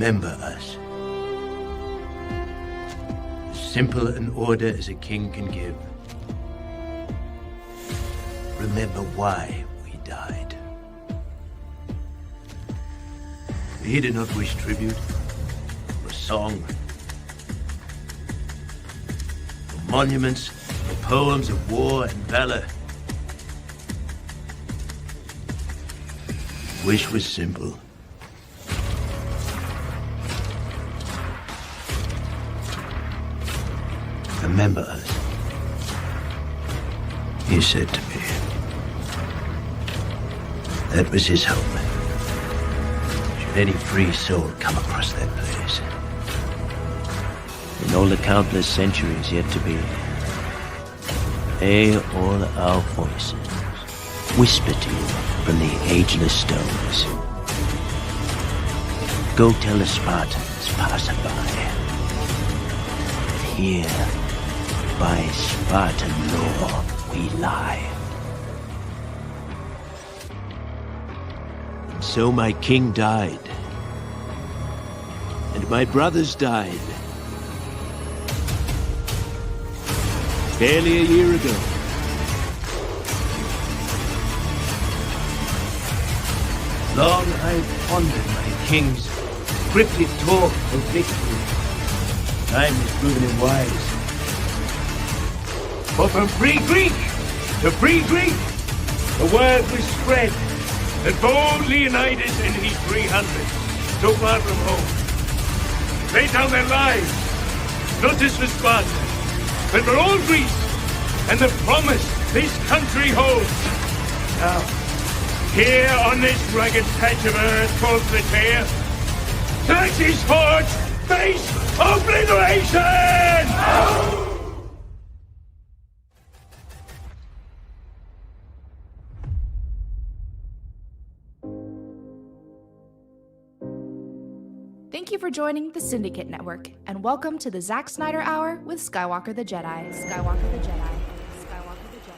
Remember us. As simple an order as a king can give. Remember why we died. We did not wish tribute, or song, or monuments, or poems of war and valor. Wish was simple. Remember us, he said to me. That was his hope. Should any free soul come across that place. In all the countless centuries yet to be, may all our voices whisper to you from the ageless stones. Go tell the Spartans passerby that here, by Spartan law, we lie. And so my king died, and my brothers died. Barely a year ago. Long I've pondered my king's cryptic talk of victory. Time has proven him wise. For from free Greek to free Greek, the word was spread that bold Leonidas and his 300, so far from home, laid down their lives, not just for Sparta, but for all Greece, and the promise this country holds. Now, here on this rugged patch of earth called Plataea, Xerxes forged face obliteration! Thank you for joining the Syndicate Network, and welcome to the Zack Snyder Hour with Skywalker the Jedi. Skywalker the Jedi. Skywalker the Jedi.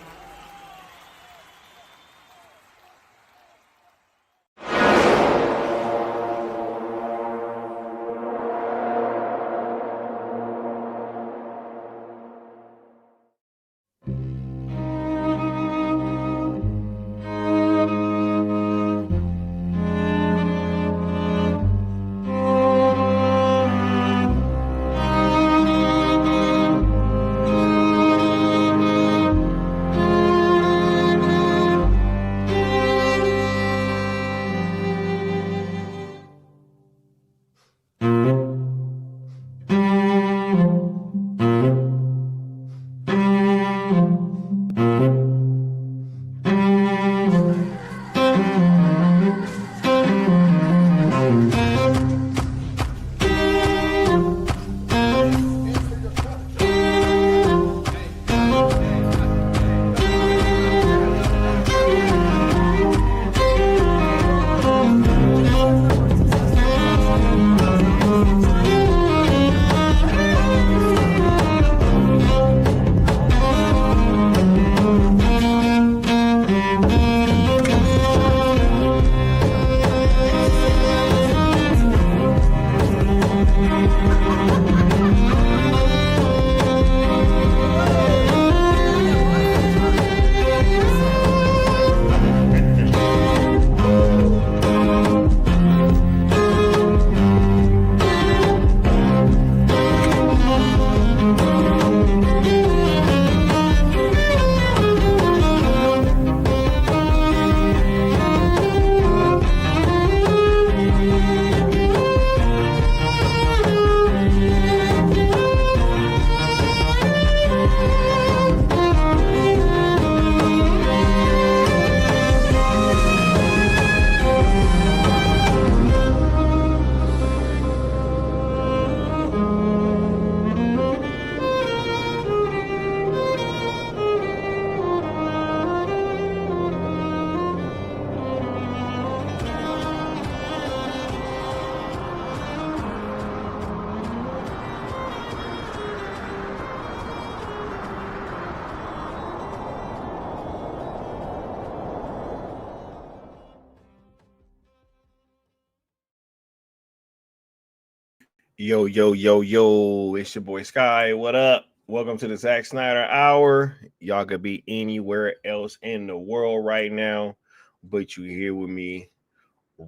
Yo, yo, yo, yo, it's your boy Sky. What up? Welcome to the Zack Snyder Hour. Y'all could be anywhere else in the world right now, but you here with me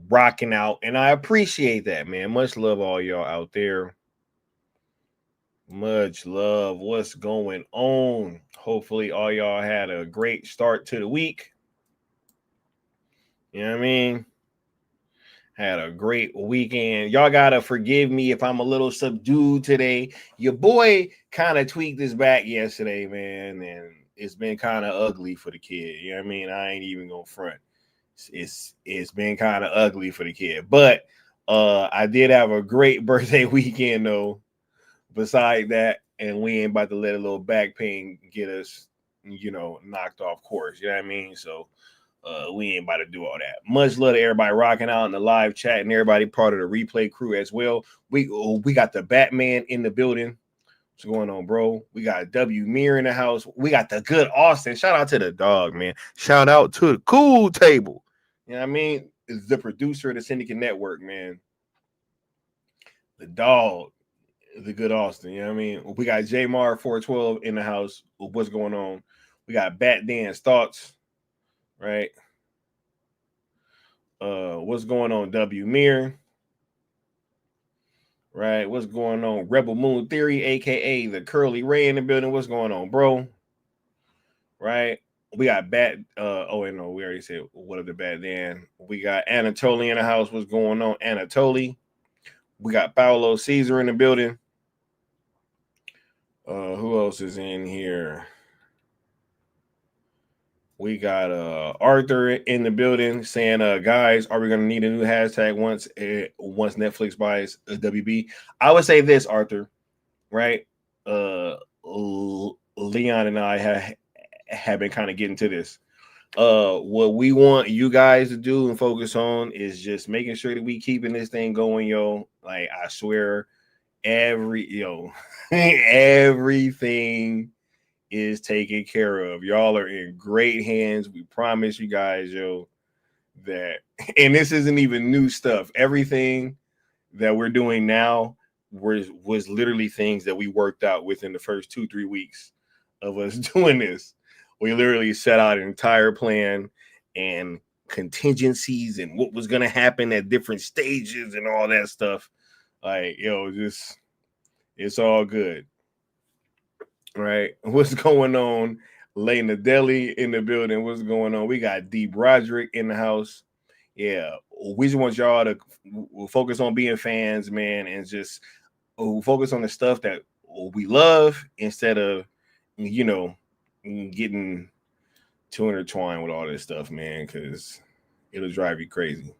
rocking out, and I appreciate that, man. Much love all y'all out there. Much love. What's going on? Hopefully all y'all had a great start to the week. You know what I mean? Had a great weekend. Y'all gotta forgive me if I'm a little subdued today. Your boy kind of tweaked his back yesterday, man, and it's been kind of ugly for the kid. You know what I mean? I ain't even gonna front. It's been kind of ugly for the kid, but I did have a great birthday weekend though. Beside that, and we ain't about to let a little back pain get us, knocked off course. You know what I mean? So. We ain't about to do all that. Much love to everybody rocking out in the live chat and everybody part of the replay crew as well. We got the Batman in the building. What's going on, bro? We got W Mir in the house. We got the good Austin. Shout out to the dog, man. Shout out to the cool table. You know what I mean? Is the producer of the Syndicate Network, man. The dog, the good Austin. You know what I mean? We got Jamar 412 in the house. What's going on? We got Bat Dan's thoughts. Right. What's going on, W Mir? Right. What's going on? Rebel Moon Theory, aka the Curly Ray in the building. What's going on, bro? Right. We got Bat. We already said what up the Bat Dan. We got Anatoly in the house. What's going on, Anatoly? We got Paolo Caesar in the building. Who else is in here? We got Arthur in the building saying, guys, are we going to need a new hashtag once Netflix buys WB? I would say this, Arthur, right? Leon and I have been kind of getting to this. What we want you guys to do and focus on is just making sure that we keeping this thing going, yo. Like, I swear, everything is taken care of. Y'all are in great hands. We promise you guys, yo, that, and this isn't even new stuff. Everything that we're doing now was literally things that we worked out within the first 2-3 weeks of us doing this. We literally set out an entire plan and contingencies and what was going to happen at different stages and all that stuff. Like, yo, just, it's all good. Right, what's going on? Lena Deli in the building. What's going on? We got D Broderick in the house. Yeah, we just want y'all to focus on being fans, man, and just focus on the stuff that we love instead of, getting too intertwined with all this stuff, man, because it'll drive you crazy.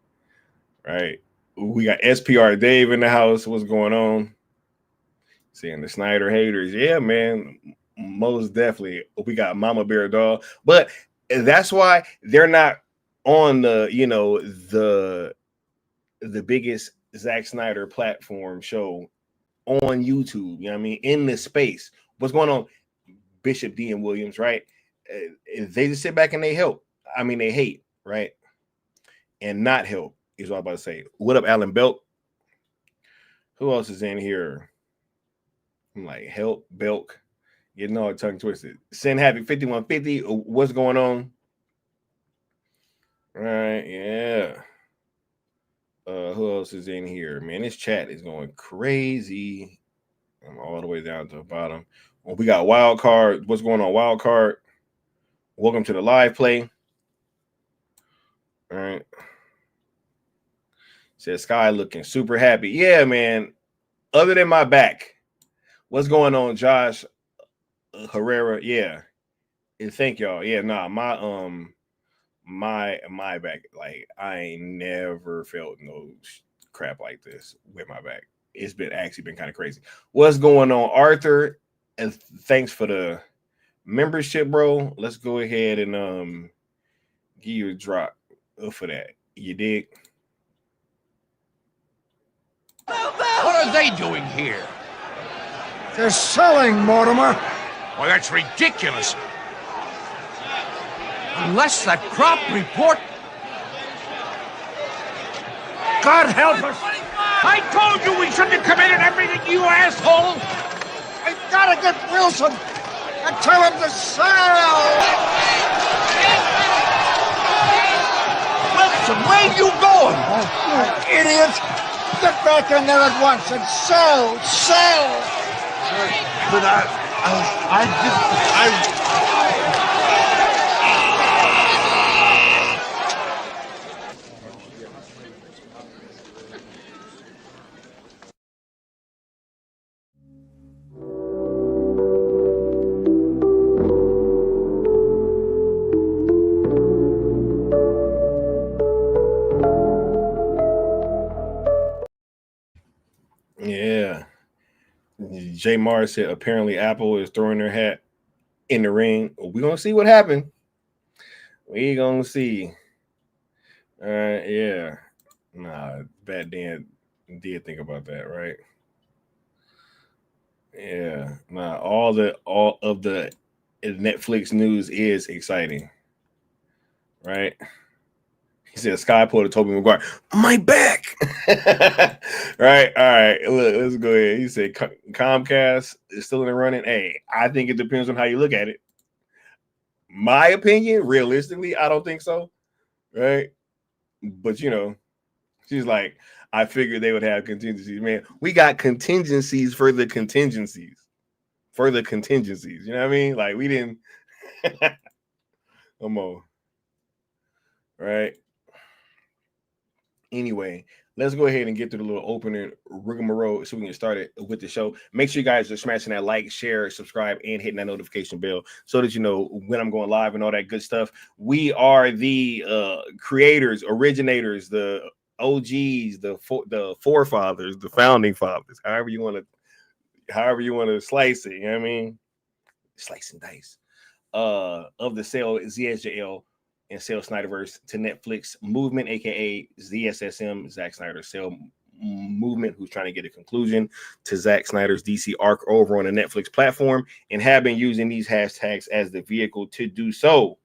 Right, we got SPR Dave in the house. What's going on? Seeing the Snyder haters. Yeah, man, most definitely. We got Mama Bear Dog. But that's why they're not on the, the biggest Zack Snyder platform show on YouTube. You know what I mean? In this space. What's going on? Bishop D and Williams, right? They just sit back and they help. I mean, they hate, right? And not help is what I'm about to say. What up, Alan Belk? Who else is in here? I'm like, help, Belk, getting all tongue twisted. Sin Havoc 5150, what's going on? All right, yeah. Who else is in here? Man, this chat is going crazy. I'm all the way down to the bottom. Well, we got Wild Card. What's going on, Wild Card? Welcome to the live play. All right. Says Sky looking super happy. Yeah, man. Other than my back. What's going on, Josh Herrera? Yeah. Thank y'all. Yeah, nah, my back, like, I ain't never felt no crap like this with my back. It's actually been kind of crazy. What's going on, Arthur? And thanks for the membership, bro. Let's go ahead and give you a drop for that. You dig? What are they doing here? They're selling, Mortimer. Well, that's ridiculous. Unless that crop report... God help us! I told you we shouldn't have committed everything, you asshole! I gotta get Wilson and tell him to sell! Wilson, where you going? Idiot! Get back in there at once and sell! Sell! But Yeah. J. Mars said apparently Apple is throwing their hat in the ring. We're gonna see what happened. We gonna see. Yeah. Nah, Bad Dan did think about that, right? Yeah. Nah, all of the Netflix news is exciting, right? He said Sky pulled a Toby Maguire. My back. Right. All right. Look, let's go ahead. He said Comcast is still in the running. Hey, I think it depends on how you look at it. My opinion, realistically, I don't think so. Right. But she's like, I figured they would have contingencies. Man, we got contingencies for the contingencies. For the contingencies. You know what I mean? Like we didn't come on. Right. Anyway, let's go ahead and get to the little opening rigmarole so we can start it with the show. Make sure you guys are smashing that like, share, subscribe, and hitting that notification bell so that you know when I'm going live and all that good stuff. We are the creators, originators, the OGs, the forefathers, the founding fathers, however you want to slice it. You know what I mean? Slice and dice. Of the sale ZSJL and sale Snyderverse to Netflix movement, aka ZSSM, Zack Snyder sale movement, who's trying to get a conclusion to Zack Snyder's DC arc over on the Netflix platform, and have been using these hashtags as the vehicle to do so.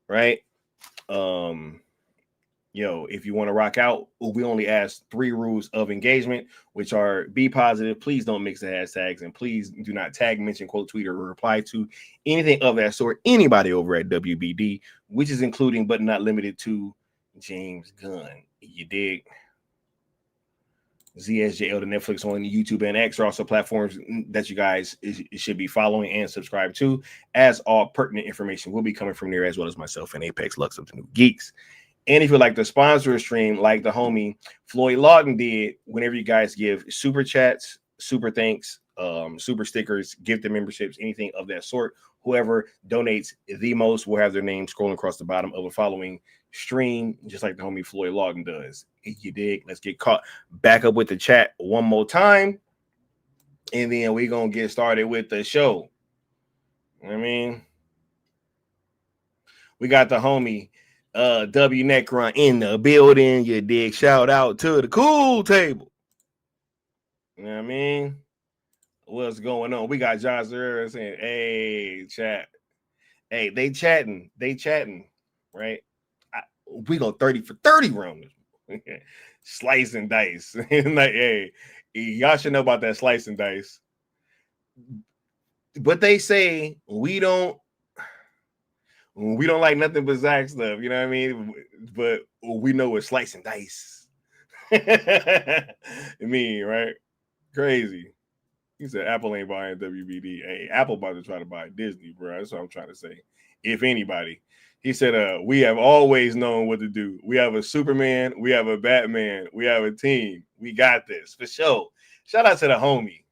Right? If you want to rock out, we only ask 3 rules of engagement, which are be positive, please don't mix the hashtags, and please do not tag, mention, quote, tweet, or reply to anything of that sort anybody over at WBD, which is including but not limited to James Gunn. You dig? ZSJL to Netflix on YouTube and X are also platforms that you guys should be following and subscribe to, as all pertinent information will be coming from there, as well as myself and Apex Lux of the New Geeks. And if you'd like to sponsor a stream like the homie Floyd Lawton did, whenever you guys give super chats, super thanks, super stickers, gifted memberships, anything of that sort, whoever donates the most will have their name scrolling across the bottom of the following stream, just like the homie Floyd Lawton does. You dig? Let's get caught back up with the chat one more time, and then we're going to get started with the show. I mean, we got the homie W Necron in the building. You dig? Shout out to the cool table. You know what I mean? What's going on? We got Josh Herrera saying, hey, chat. Hey, they chatting, right? We go 30 for 30 round. Slice and dice. Like, hey, y'all should know about that slice and dice. But they say we don't like nothing but Zack stuff, you know what I mean? But we know it's slice and dice. I mean, right? Crazy. He said Apple ain't buying WBD. Hey, Apple about to try to buy Disney, bro. That's what I'm trying to say. If anybody. He said, we have always known what to do. We have a Superman. We have a Batman. We have a team. We got this. For sure. Shout out to the homie,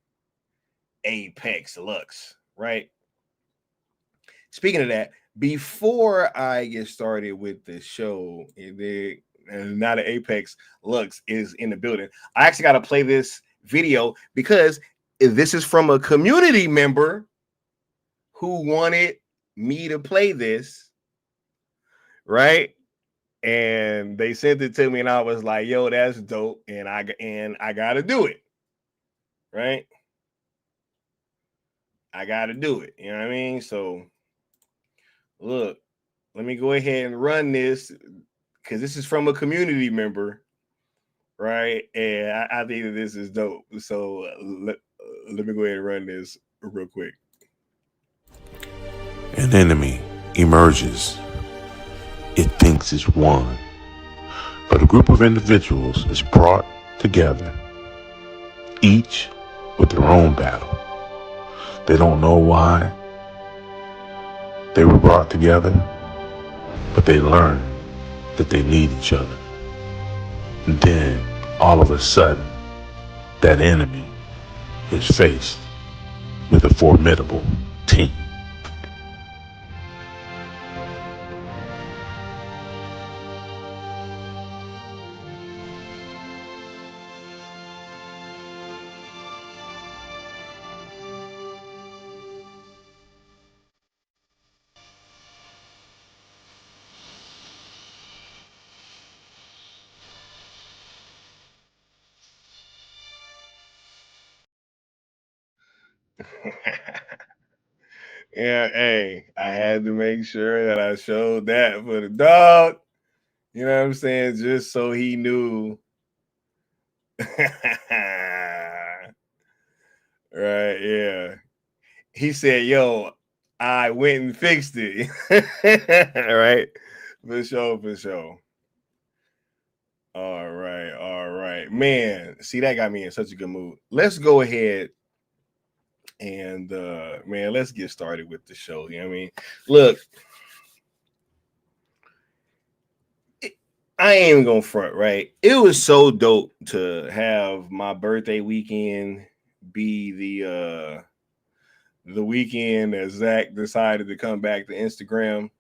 Apex Lux, right? Speaking of that, before I get started with the show, and now the Apex Lux is in the building, I actually got to play this video because this is from a community member who wanted me to play this, right? And they sent it to me, and I was like, "Yo, that's dope," and I got to do it, right? I got to do it. You know what I mean? So, look, let me go ahead and run this because this is from a community member right? And I think that this is dope. So let me go ahead and run this real quick. An enemy emerges. It thinks it's won, but a group of individuals is brought together, each with their own battle. They don't know why they were brought together, but they learn that they need each other. And then, all of a sudden, that enemy is faced with a formidable team. Yeah, hey, I had to make sure that I showed that for the dog. You know what I'm saying? Just so he knew. Right, yeah. He said, yo, I went and fixed it. Right? For sure, for sure. All right, all right. Man, see, that got me in such a good mood. Let's go ahead and man, let's get started with the show. You know what I mean? Look, I ain't even gonna front, right? It was so dope to have my birthday weekend be the weekend that Zach decided to come back to Instagram,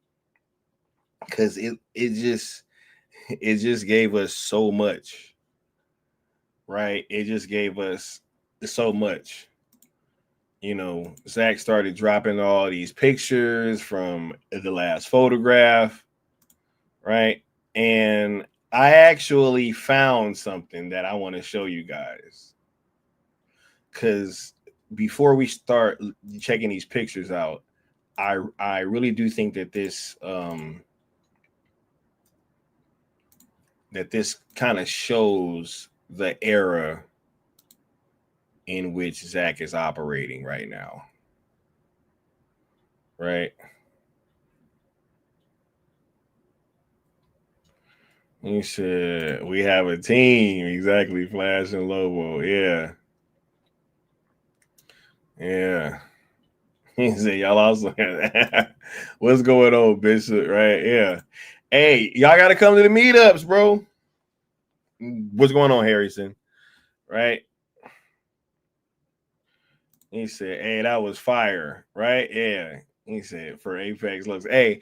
because it just gave us so much, right? It just gave us so much. You know, Zach started dropping all these pictures from the last photograph, right? And I actually found something that I want to show you guys. Because before we start checking these pictures out, I really do think that this kind of shows the era in which Zach is operating right now. Right? He said, we have a team. Exactly. Flash and Lobo. Yeah. Yeah. He said, y'all also what's going on, Bishop? Right? Yeah. Hey, y'all got to come to the meetups, bro. What's going on, Harrison? Right? He said, hey, that was fire. Right? Yeah. He said, for Apex looks. Hey,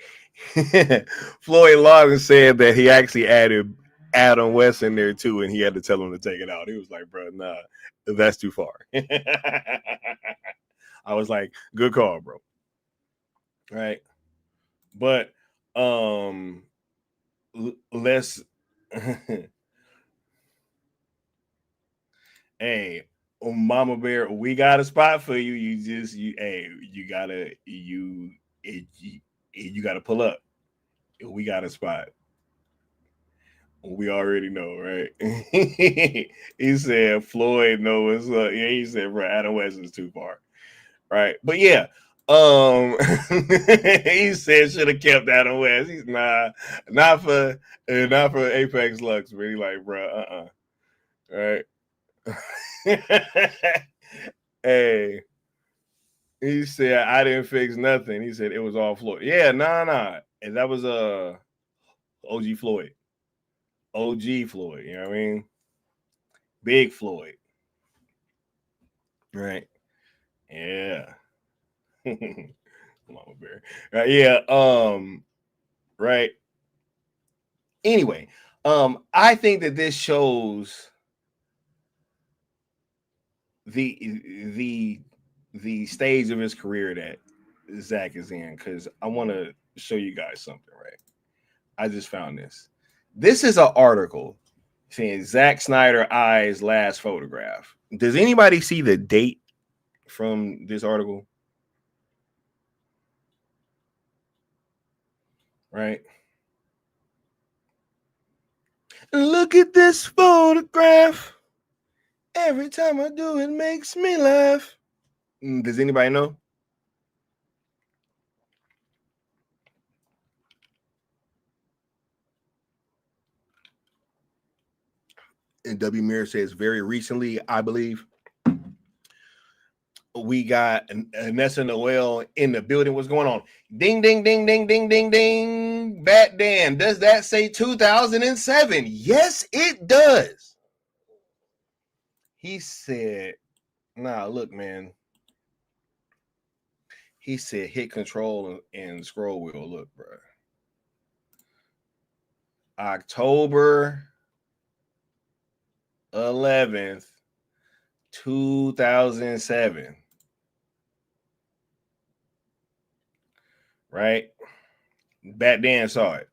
Floyd Lawson said that he actually added Adam West in there too, and he had to tell him to take it out. He was like, bro, nah, that's too far. I was like, good call, bro. Right? But let's hey, Mama Bear, we got a spot for you. You gotta pull up. We got a spot. We already know, right? He said Floyd knows what's up. Yeah, he said, bro, Adam West is too far. Right. But yeah, he said should have kept Adam West. He's not for Apex Lux, but he like, bro, right. Hey, he said I didn't fix nothing. He said it was all Floyd. Yeah, nah. And that was OG Floyd. OG Floyd, you know what I mean? Big Floyd. Right. Yeah. Mama Bear. Yeah. Right. Anyway, I think that this shows the stage of his career that Zach is in, because I want to show you guys something, right? I just found this. This is an article saying Zack Snyder eyes last photograph. Does anybody see the date from this article? Right. Look at this photograph. Every time I do, it makes me laugh. Does anybody know? And W. Mirror says very recently, I believe, we got Nessa Noel in the building. What's going on? Ding, ding, ding, ding, ding, ding, ding. Bat Dan, does that say 2007? Yes, it does. He said, nah, look, man. He said hit control and scroll wheel. Look, bro. October 11th, 2007. Right? Bat Dan saw it.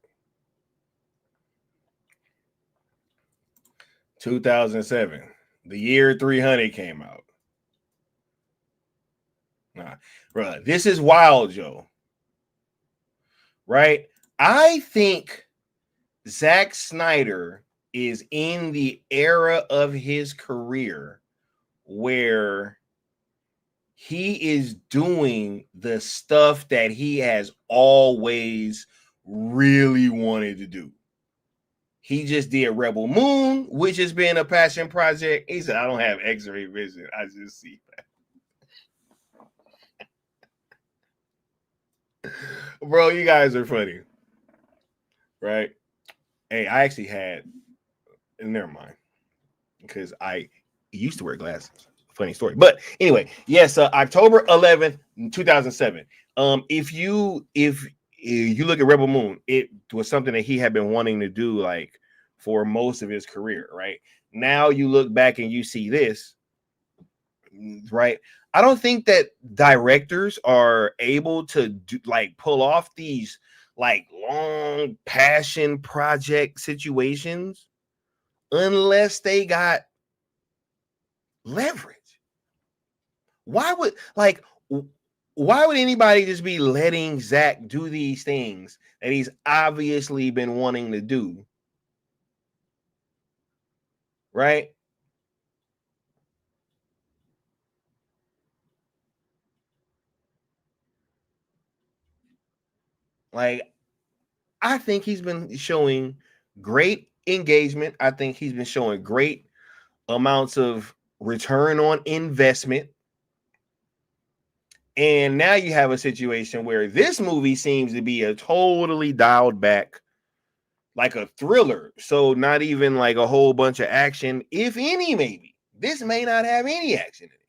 2007. The year 300 came out. Nah, bro, this is wild, Joe. Right? I think Zack Snyder is in the era of his career where he is doing the stuff that he has always really wanted to do. He just did Rebel Moon, which has been a passion project. He said, I don't have X-ray vision. I just see that. Bro, you guys are funny. Right? Hey, I actually had, never mind. Because I used to wear glasses. Funny story. But anyway, yes, October 11th, 2007. If you look at Rebel Moon, it was something that he had been wanting to do like for most of his career, right? Now you look back and you see this, right? I don't think that directors are able to do, like pull off these like long passion project situations unless they got leverage. Why would anybody just be letting Zack do these things that he's obviously been wanting to do? Right? Like, I think he's been showing great engagement. I think he's been showing great amounts of return on investment. And now you have a situation where this movie seems to be a totally dialed back, like a thriller. So not even like a whole bunch of action, if any, maybe. This may not have any action in it.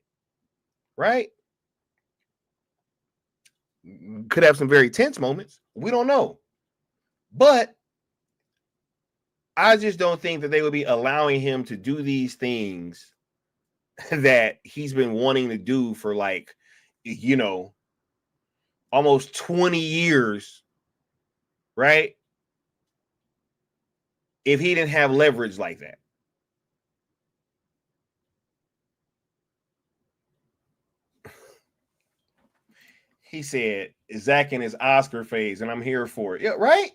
Right? Could have some very tense moments. We don't know. But I just don't think that they would be allowing him to do these things that he's been wanting to do for like, almost 20 years, right? If he didn't have leverage like that. He said, Zack in his Oscar phase, and I'm here for it. Yeah, right?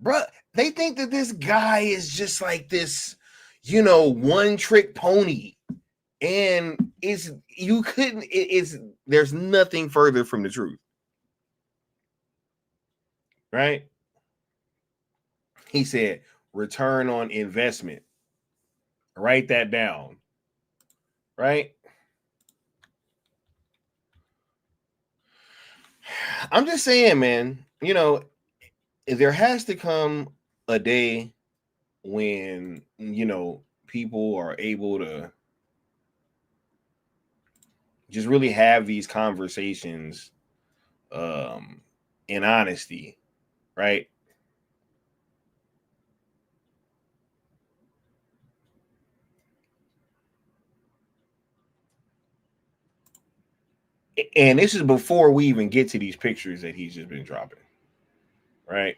Bro, they think that this guy is just like this, one trick pony. And there's nothing further from the truth. Right? He said, return on investment. Write that down. Right? I'm just saying, man, there has to come a day when, people are able to just really have these conversations in honesty, right? And this is before we even get to these pictures that he's just been dropping, right?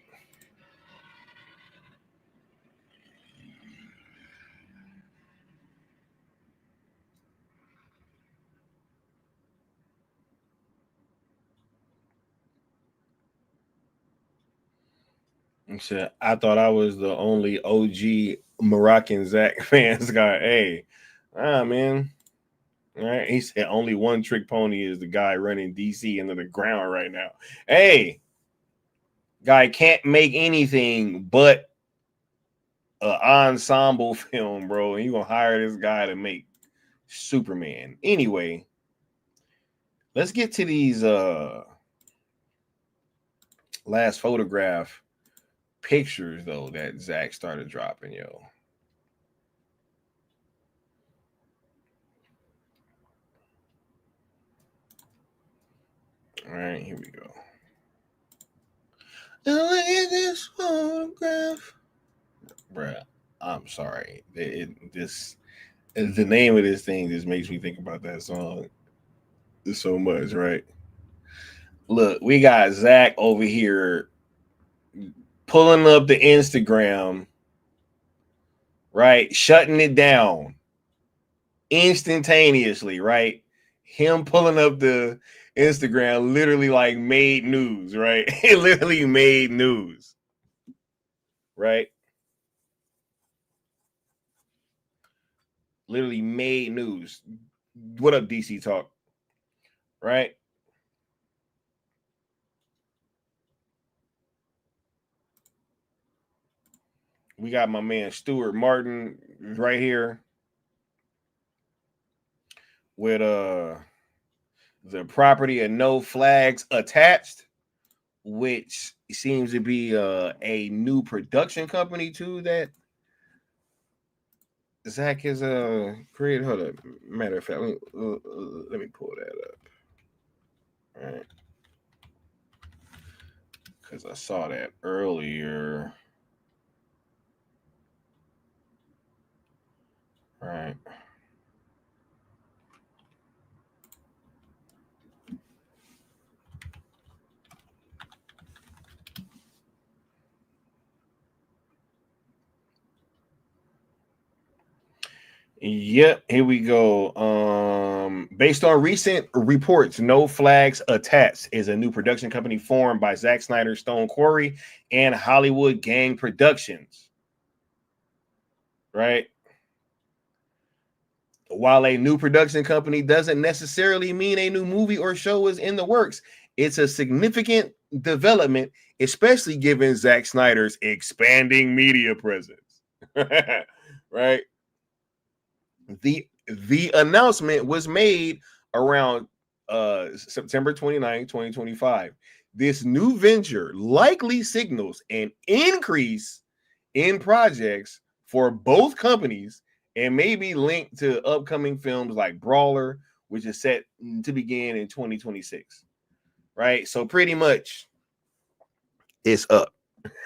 Shit, I thought I was the only OG Moroccan Zack fans guy. Hey, man. All right. He said only one trick pony is the guy running DC into the ground right now. Hey, guy can't make anything but an ensemble film, bro. And you gonna hire this guy to make Superman. Anyway, let's get to these last photograph pictures though that Zach started dropping, yo. All right, here we go. Look at this photograph, bruh. I'm sorry. The name of this thing just makes me think about that song so much, right? Look, we got Zach over here pulling up the Instagram, right? Shutting it down instantaneously, right? Him pulling up the Instagram literally like made news, right? It literally made news, right? Literally made news. What up, DC Talk? Right? We got my man Stuart Martin right here with the property and no flags attached, which seems to be a new production company too that Zach is created. Hold up, matter of fact, let me pull that up. All right, because I saw that earlier. All right. Yep, here we go. Based on recent reports, No Flags Attached is a new production company formed by Zack Snyder, Stone Quarry, and Hollywood Gang Productions. Right? While a new production company doesn't necessarily mean a new movie or show is in the works, it's a significant development, especially given Zack Snyder's expanding media presence. Right? The announcement was made around September 29, 2025. This new venture likely signals an increase in projects for both companies and may be linked to upcoming films like Brawler, which is set to begin in 2026. Right? So pretty much it's up.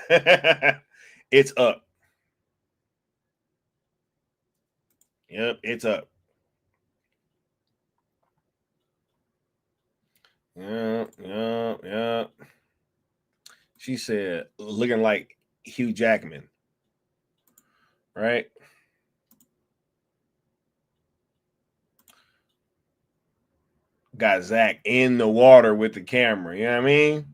It's up. Yep, it's up. Yeah. She said, looking like Hugh Jackman. Right? Got Zach in the water with the camera. You know what I mean?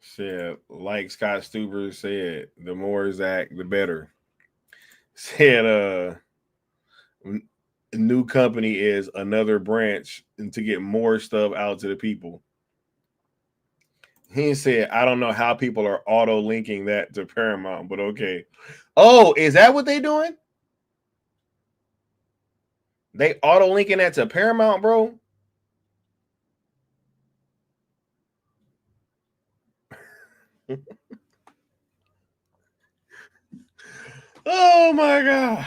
Said, like Scott Stuber said, the more Zach, the better. Said, new company is another branch to get more stuff out to the people. He said, I don't know how people are auto linking that to Paramount, but okay. Oh, is that what they doing? They auto linking that to Paramount, bro? Oh my god.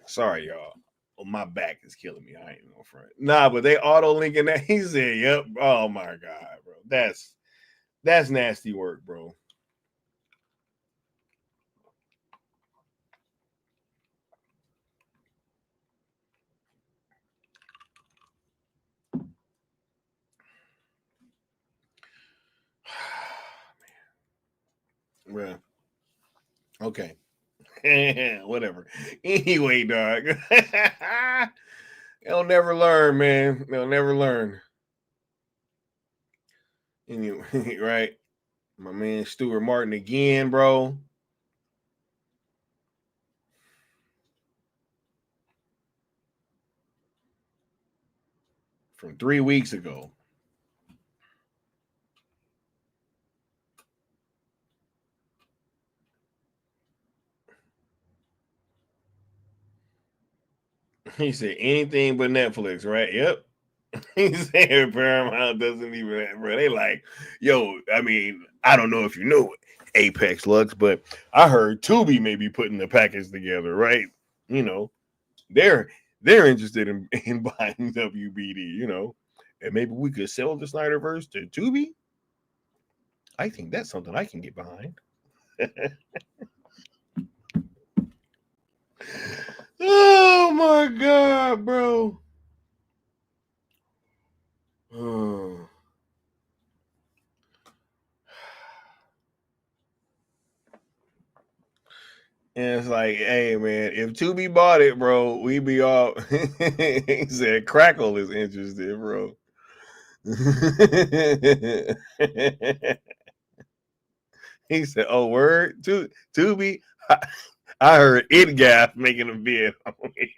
Sorry, y'all. Oh, my back is killing me. I ain't no front. Nah, but they auto linking that. He said, "Yep." Oh my god, bro. That's nasty work, bro. Man. Okay. Whatever. Anyway, dog. They'll never learn, man. They'll never learn. Anyway, right? My man Stuart Martin again, bro. From 3 weeks ago. He said anything but Netflix, right? Yep. He said Paramount doesn't even, bro. They like, yo, I mean, I don't know if you know Apex Lux, but I heard Tubi may be putting the package together, right? You know, they're interested in buying WBD, you know, and maybe we could sell the Snyderverse to Tubi. I think that's something I can get behind. Oh my God, bro. Oh. And it's like, hey man, if Tubi bought it, bro, we be all. He said Crackle is interested, bro. He said, "Oh, word, Tubi." I heard ItGaf making a bid on me.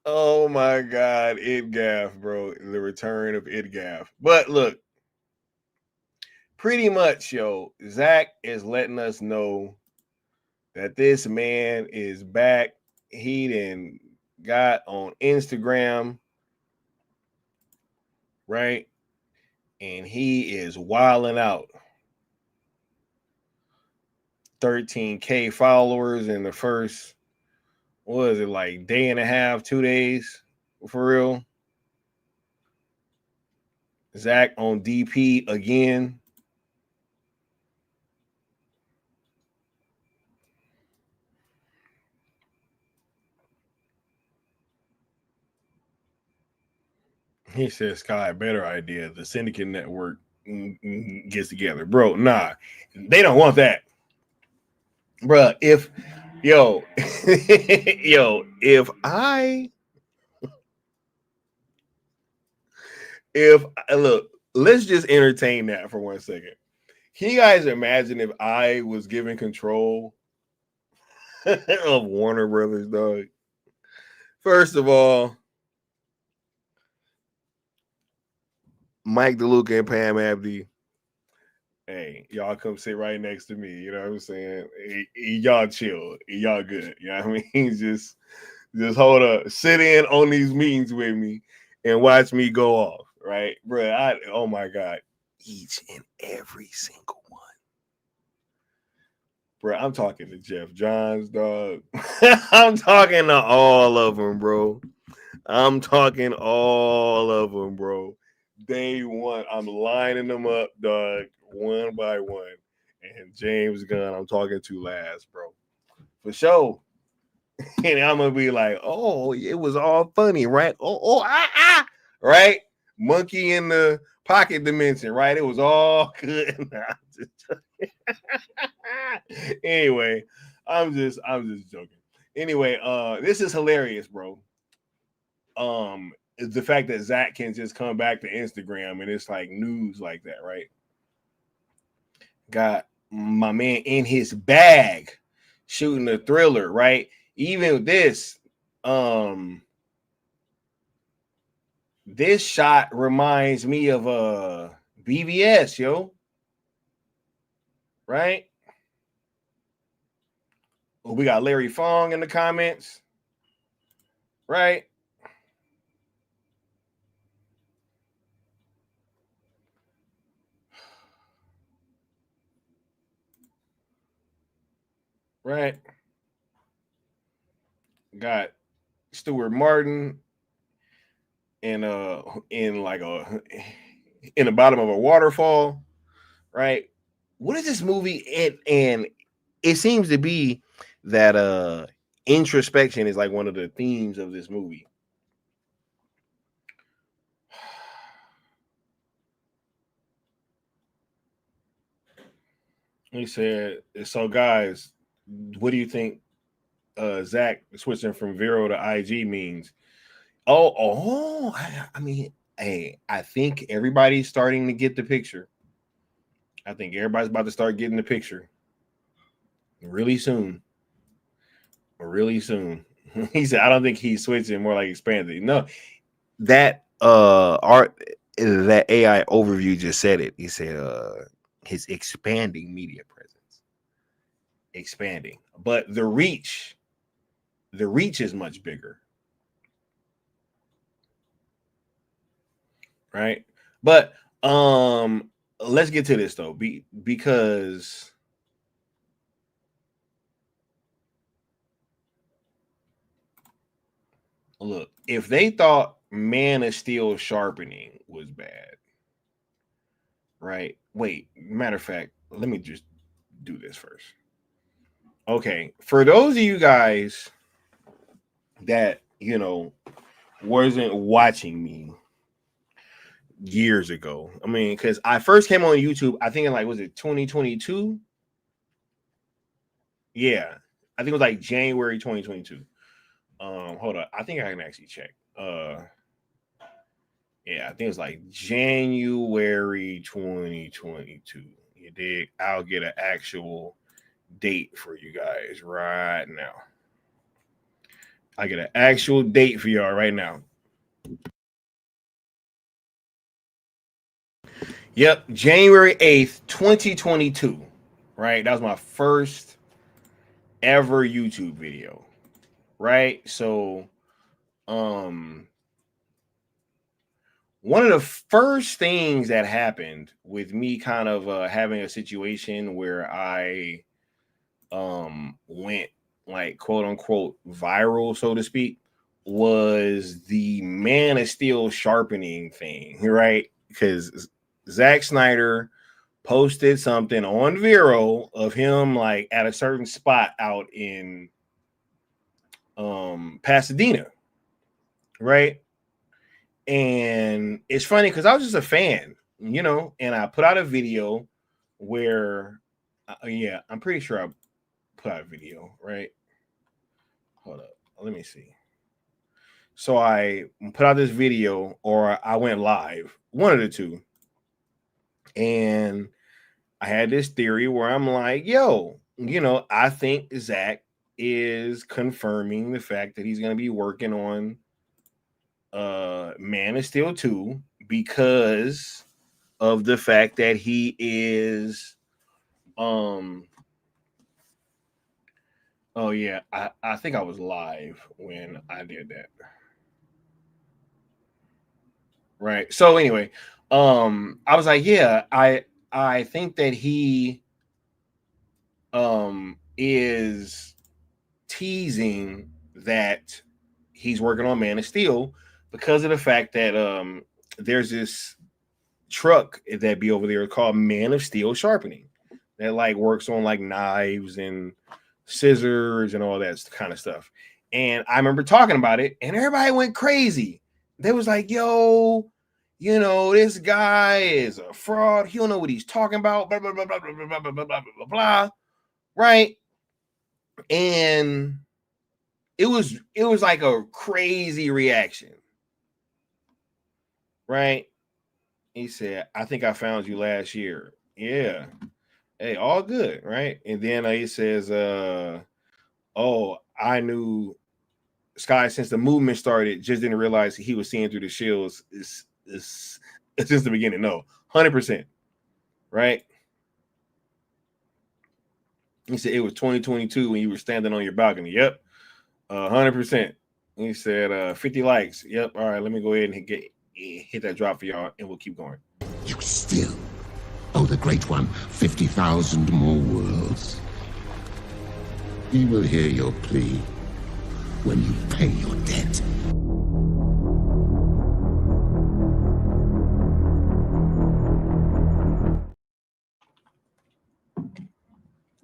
Oh my God, ItGaf, bro, the return of ItGaf. But look, pretty much, yo, Zach is letting us know that this man is back. He then got on Instagram, right? And he is wilding out. 13K followers in the first, what is it, like day and a half, 2 days, for real. Zach on DP again. He says, Sky, better idea. The Syndicate Network gets together. Bro, nah, they don't want that. Bruh, if yo, if look, let's just entertain that for 1 second. Can you guys imagine if I was given control of Warner Brothers, dog? First of all, Mike DeLuca and Pam Abdi, hey, y'all come sit right next to me. You know what I'm saying? Y'all chill. Y'all good. You know what I mean? Just hold up. Sit in on these meetings with me and watch me go off, right? Bro, oh my God. Each and every single one. Bro, I'm talking to Jeff Johns, dog. I'm talking to all of them, bro. I'm talking all of them, bro. Day one, I'm lining them up, dog, one by one. And James Gunn, I'm talking to last, bro. For sure. And I'm gonna be like, oh, it was all funny, right? Right? Monkey in the pocket dimension, right? It was all good. Anyway, I'm just joking. Anyway, this is hilarious, bro. The fact that Zach can just come back to Instagram and it's like news like that, right? Got my man in his bag shooting a thriller, right? Even this shot reminds me of BVS, yo. Right? Well, we got Larry Fong in the comments. Right? Right? Got Stuart Martin in like in the bottom of a waterfall, right? What is this movie? And it seems to be that introspection is like one of the themes of this movie. He said, so guys, what do you think Zach switching from Vero to IG means? I mean, hey, I think everybody's starting to get the picture. I think everybody's about to start getting the picture really soon. Really soon. He said, I don't think he's switching, more like expanding. No, that that AI overview just said it. He said his expanding media presence. Expanding. But the reach is much bigger. Right? But let's get to this though, because look, if they thought Man of Steel sharpening was bad, right? Wait, matter of fact, let me just do this first. Okay, for those of you guys that, you know, wasn't watching me years ago, I mean, because I first came on YouTube, I think in like, was it 2022? Yeah, I think it was like January 2022. Hold on, I think I can actually check. Yeah, I think it's like January 2022. You dig? I'll get an actual date for you guys right now. I get an actual date for y'all right now. Yep, January 8th, 2022. Right? That was my first ever YouTube video. Right? So, one of the first things that happened with me kind of having a situation where I went like quote unquote viral, so to speak, was the Man of Steel sharpening thing, right? Because Zack Snyder posted something on Vero of him like at a certain spot out in Pasadena, right? And it's funny because I was just a fan, you know, and I put out a video where, yeah, I'm pretty sure I put out a video, right? Hold up, let me see. So I put out this video, or I went live, one of the two, and I had this theory where I'm like, yo, you know, I think Zach is confirming the fact that he's going to be working on Man of Steel 2 because of the fact that he is oh yeah, I think I was live when I did that. Right. So anyway, I was like, yeah, I think that he is teasing that he's working on Man of Steel because of the fact that there's this truck that be over there called Man of Steel Sharpening that like works on like knives and scissors and all that kind of stuff. And I remember talking about it and everybody went crazy. They was like, yo, you know, this guy is a fraud. He don't know what he's talking about. Blah, blah, blah, blah, blah, blah, blah, blah, blah, blah, blah. Right. And it was like a crazy reaction. Right. He said, I think I found you last year. Yeah. Hey, all good, right? And then he says, oh, I knew Sky since the movement started, just didn't realize he was seeing through the shields is since the beginning. No, 100%. Right? He said it was 2022 when you were standing on your balcony. Yep. 100%. He said 50 likes. Yep. All right, let me go ahead and hit that drop for y'all and we'll keep going. You still owe the Great One 50,000 more worlds. He will hear your plea when you pay your debt.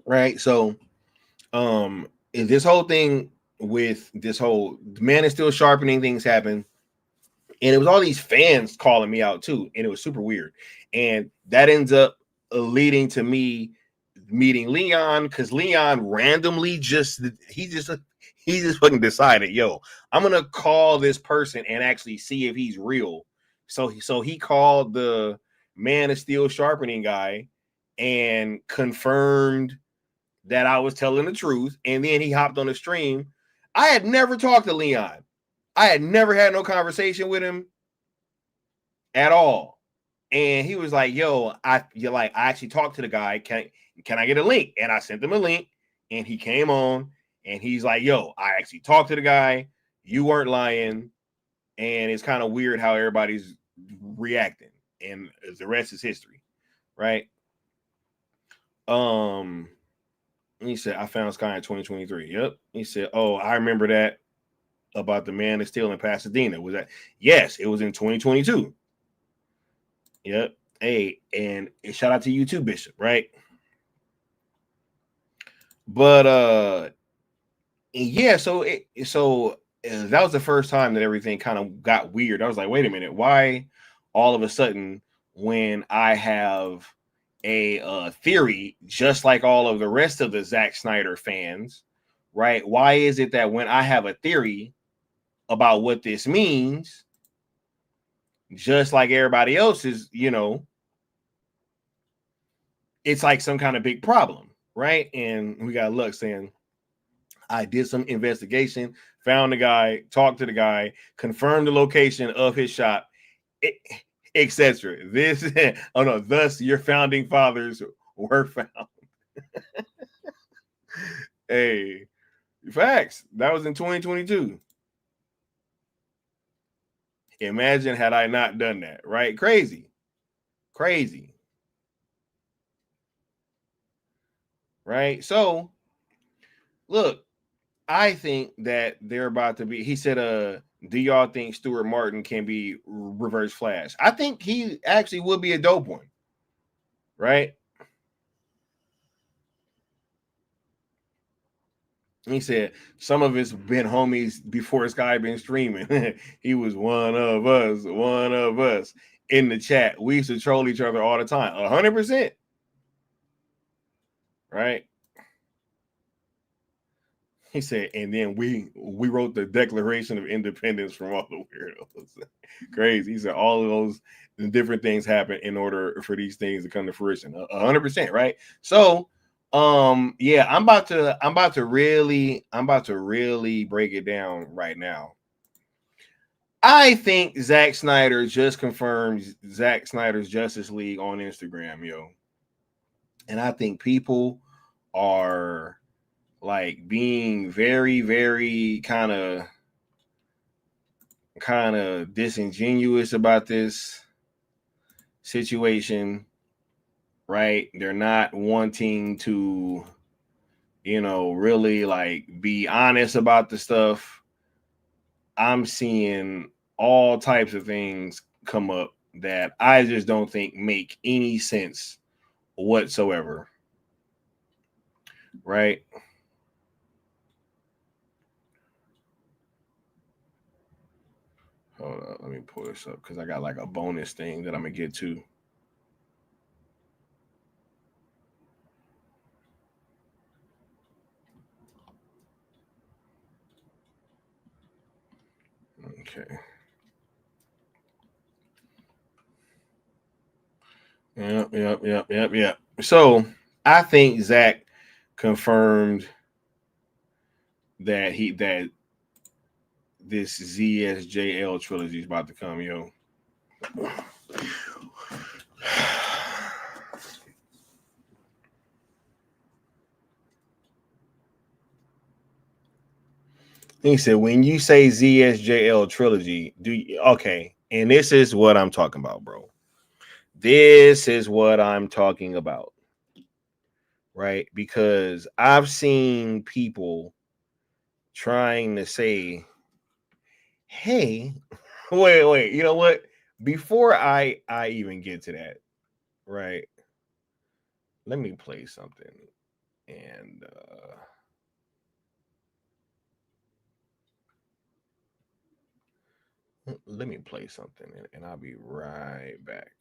Right. So, this whole thing with this whole Man is still sharpening things happen. And it was all these fans calling me out too. And it was super weird. And that ends up leading to me meeting Leon, because Leon randomly just fucking decided, yo, I'm gonna call this person and actually see if he's real. So he called the Man of Steel sharpening guy and confirmed that I was telling the truth. And then he hopped on the stream. I had never talked to Leon. I had never had no conversation with him at all. And he was like, yo, I actually talked to the guy. Can I get a link? And I sent him a link, and he came on, and he's like, yo, I actually talked to the guy. You weren't lying. And it's kind of weird how everybody's reacting. And the rest is history, right? He said, I found Sky in 2023. Yep. He said, oh, I remember that about the Man of Steel in Pasadena. Was that? Yes, it was in 2022. Yep. Hey, and shout out to you too, Bishop, right? But yeah, so that was the first time that everything kind of got weird. I was like, wait a minute, why all of a sudden when I have a theory, just like all of the rest of the Zack Snyder fans, right? Why is it that when I have a theory about what this means, just like everybody else is, it's like some kind of big problem, right? And we got Lux saying, I did some investigation, found the guy, talked to the guy, confirmed the location of his shop, etc. Thus your founding fathers were found. Hey, facts. That was in 2022. Imagine had I not done that, right? Crazy. Right? So, look, I think that they're about to be, he said, do y'all think Stuart Martin can be Reverse Flash? I think he actually would be a dope one, right? He said some of us been homies before Sky been streaming. He was one of us in the chat. We used to troll each other all the time. 100%. Right? He said, and then we wrote the Declaration of Independence from all the weirdos. Crazy. He said all of those different things happen in order for these things to come to fruition. 100%, right? So yeah, I'm about to really break it down right now. I think Zack Snyder just confirmed Zack Snyder's Justice League on Instagram, yo. And I think people are like being very, very kind of disingenuous about this situation, right? They're not wanting to, really like be honest about the stuff. I'm seeing all types of things come up that I just don't think make any sense whatsoever, right? Hold on, let me pull this up because I got like a bonus thing that I'm gonna get to. Okay. Yep. So I think Zach confirmed that this ZSJL trilogy is about to come, yo. He said, when you say ZSJL trilogy, okay, and this is what I'm talking about, bro. This is what I'm talking about, right? Because I've seen people trying to say, hey, wait, you know what? Before I even get to that, right? Let me play something. And let me play something and I'll be right back.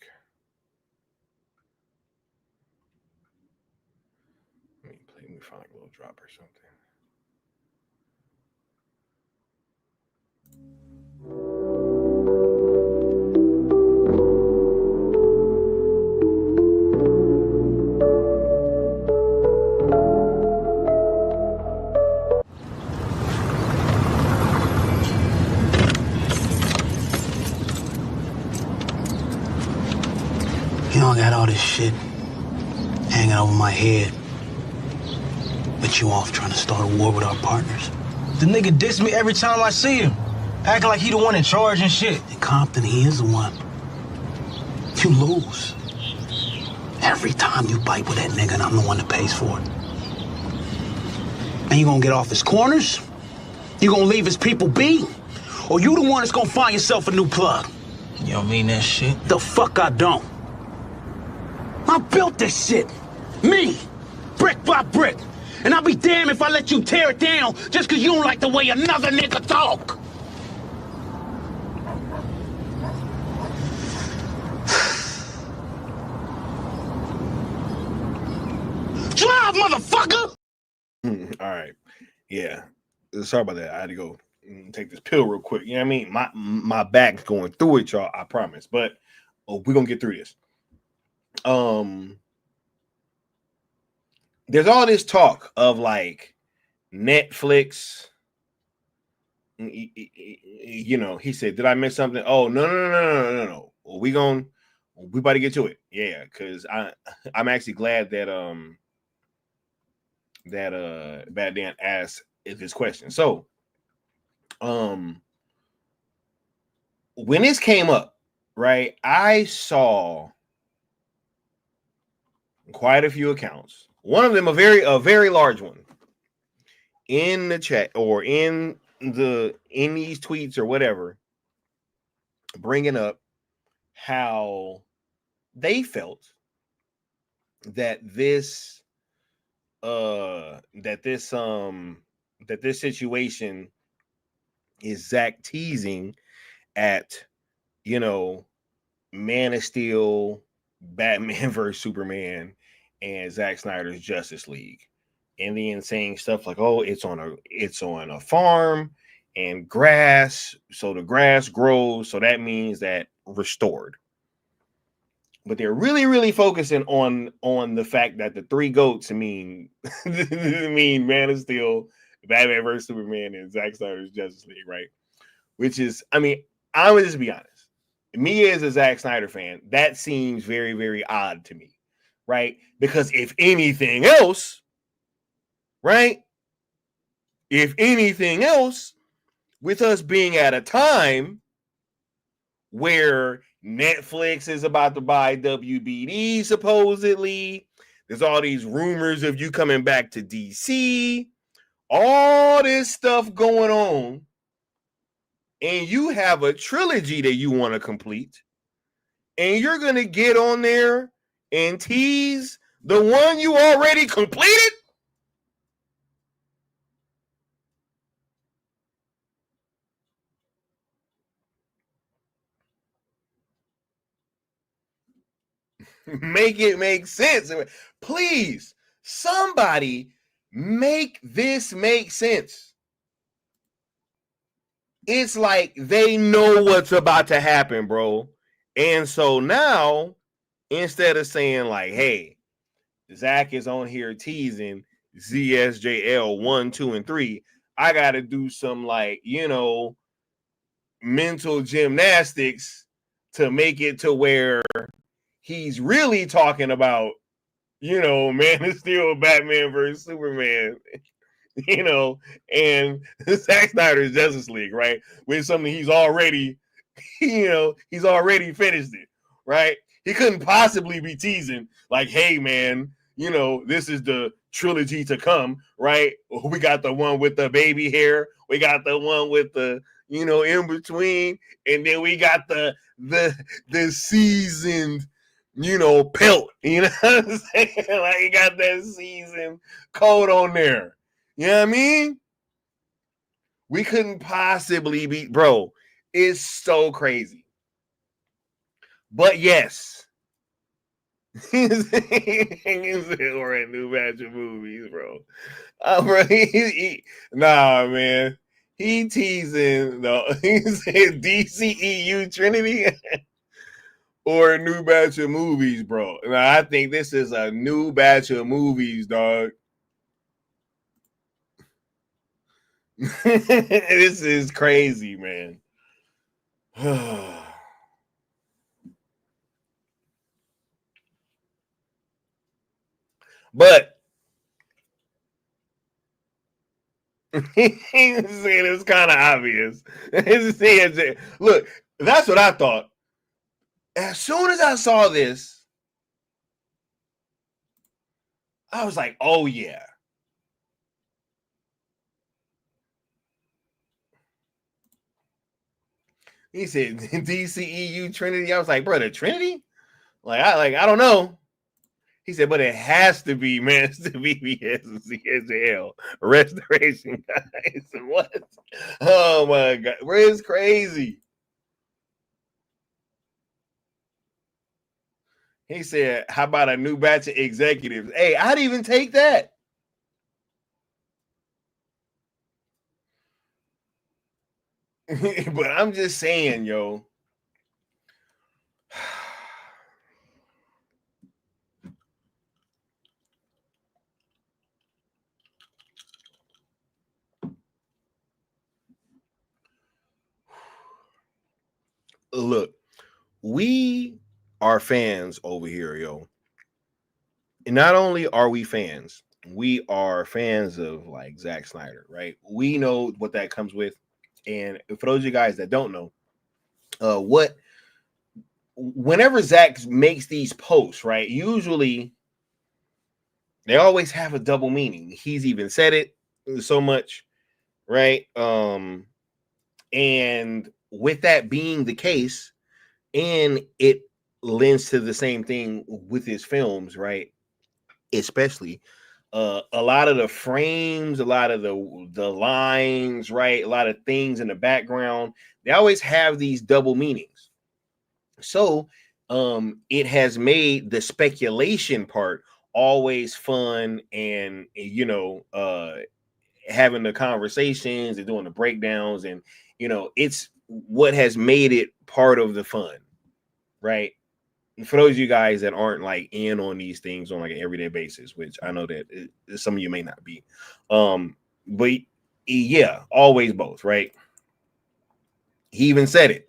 find a little drop or something. You know, I got all this shit hanging over my head. But you off trying to start a war with our partners. The nigga diss me every time I see him. Acting like he the one in charge and shit. In Compton, he is the one. You lose. Every time you bite with that nigga, and I'm the one that pays for it. And you gonna get off his corners? You gonna leave his people be? Or you the one that's gonna find yourself a new plug? You don't mean that shit? The fuck I don't. I built this shit. Me. Brick by brick. And I'll be damned if I let you tear it down just because you don't like the way another nigga talk. Drive, motherfucker! All right. Yeah. Sorry about that. I had to go take this pill real quick. You know what I mean? My back's going through it, y'all. I promise. But we're going to get through this. There's all this talk of like Netflix. You know, he said, did I miss something? Oh, no. We about to get to it. Yeah, because I'm actually glad that Bad Dan asked this question. So when this came up, right, I saw quite a few accounts. One of them, a very large one, in the chat or in these tweets or whatever, bringing up how they felt that this situation is Zack teasing at, you know, Man of Steel, Batman vs Superman, and Zack Snyder's Justice League, and then saying stuff like, "Oh, it's on a farm and grass, so the grass grows, so that means that restored." But they're really focusing on the fact that the three goats mean Man of Steel, Batman vs Superman, and Zack Snyder's Justice League, right? Which is, I mean, I would just be honest. Me as a Zack Snyder fan, that seems very odd to me. Right? Because if anything else, right? If anything else, with us being at a time where Netflix is about to buy WBD, supposedly, there's all these rumors of you coming back to DC, all this stuff going on, and you have a trilogy that you want to complete, and you're going to get on there and tease the one you already completed? Make it make sense. Please, somebody make this make sense. It's like they know what's about to happen, bro. And so now, instead of saying like, hey, Zack is on here teasing ZSJL 1, 2, and 3, I got to do some, like, you know, mental gymnastics to make it to where he's really talking about, you know, Man of Steel, Batman versus Superman, you know, and Zack Snyder's Justice League, right? With something he's already, you know, he's already finished it, right? He couldn't possibly be teasing like, hey, man, you know, this is the trilogy to come, right? We got the one with the baby hair. We got the one with the, you know, in between. And then we got the seasoned, you know, pelt. You know what I'm saying? Like, you got that seasoned coat on there. You know what I mean? We couldn't possibly be, bro. It's so crazy. But yes, Or a new batch of movies, bro. Bro, nah, man. He teasing. No, he said DCEU Trinity or a new batch of movies, bro. Now, I think this is a new batch of movies, dog. This is crazy, man. But he said it's kind of obvious. Look, that's what I thought. As soon as I saw this, I was like, oh, yeah. He said DCEU Trinity. I was like, brother, Trinity? I don't know. He said, but it has to be, man. It's the BBS and ZSJL Restoration guys. What? Oh my God. Where is crazy? He said, how about a new batch of executives? Hey, I'd even take that. But I'm just saying, yo. Look, we are fans over here, yo. And not only are we fans, we are fans of like Zack Snyder, right? We know what that comes with. And for those of you guys that don't know, whenever Zack makes these posts, right? Usually they always have a double meaning. He's even said it so much, right? And with that being the case, and it lends to the same thing with his films, right? Especially a lot of the frames, a lot of the lines, right? A lot of things in the background, they always have these double meanings. So it has made the speculation part always fun, and having the conversations and doing the breakdowns, and it's what has made it part of the fun, right? And for those of you guys that aren't like in on these things on like an everyday basis, which I know that some of you may not be, but yeah, always both, right? He even said it,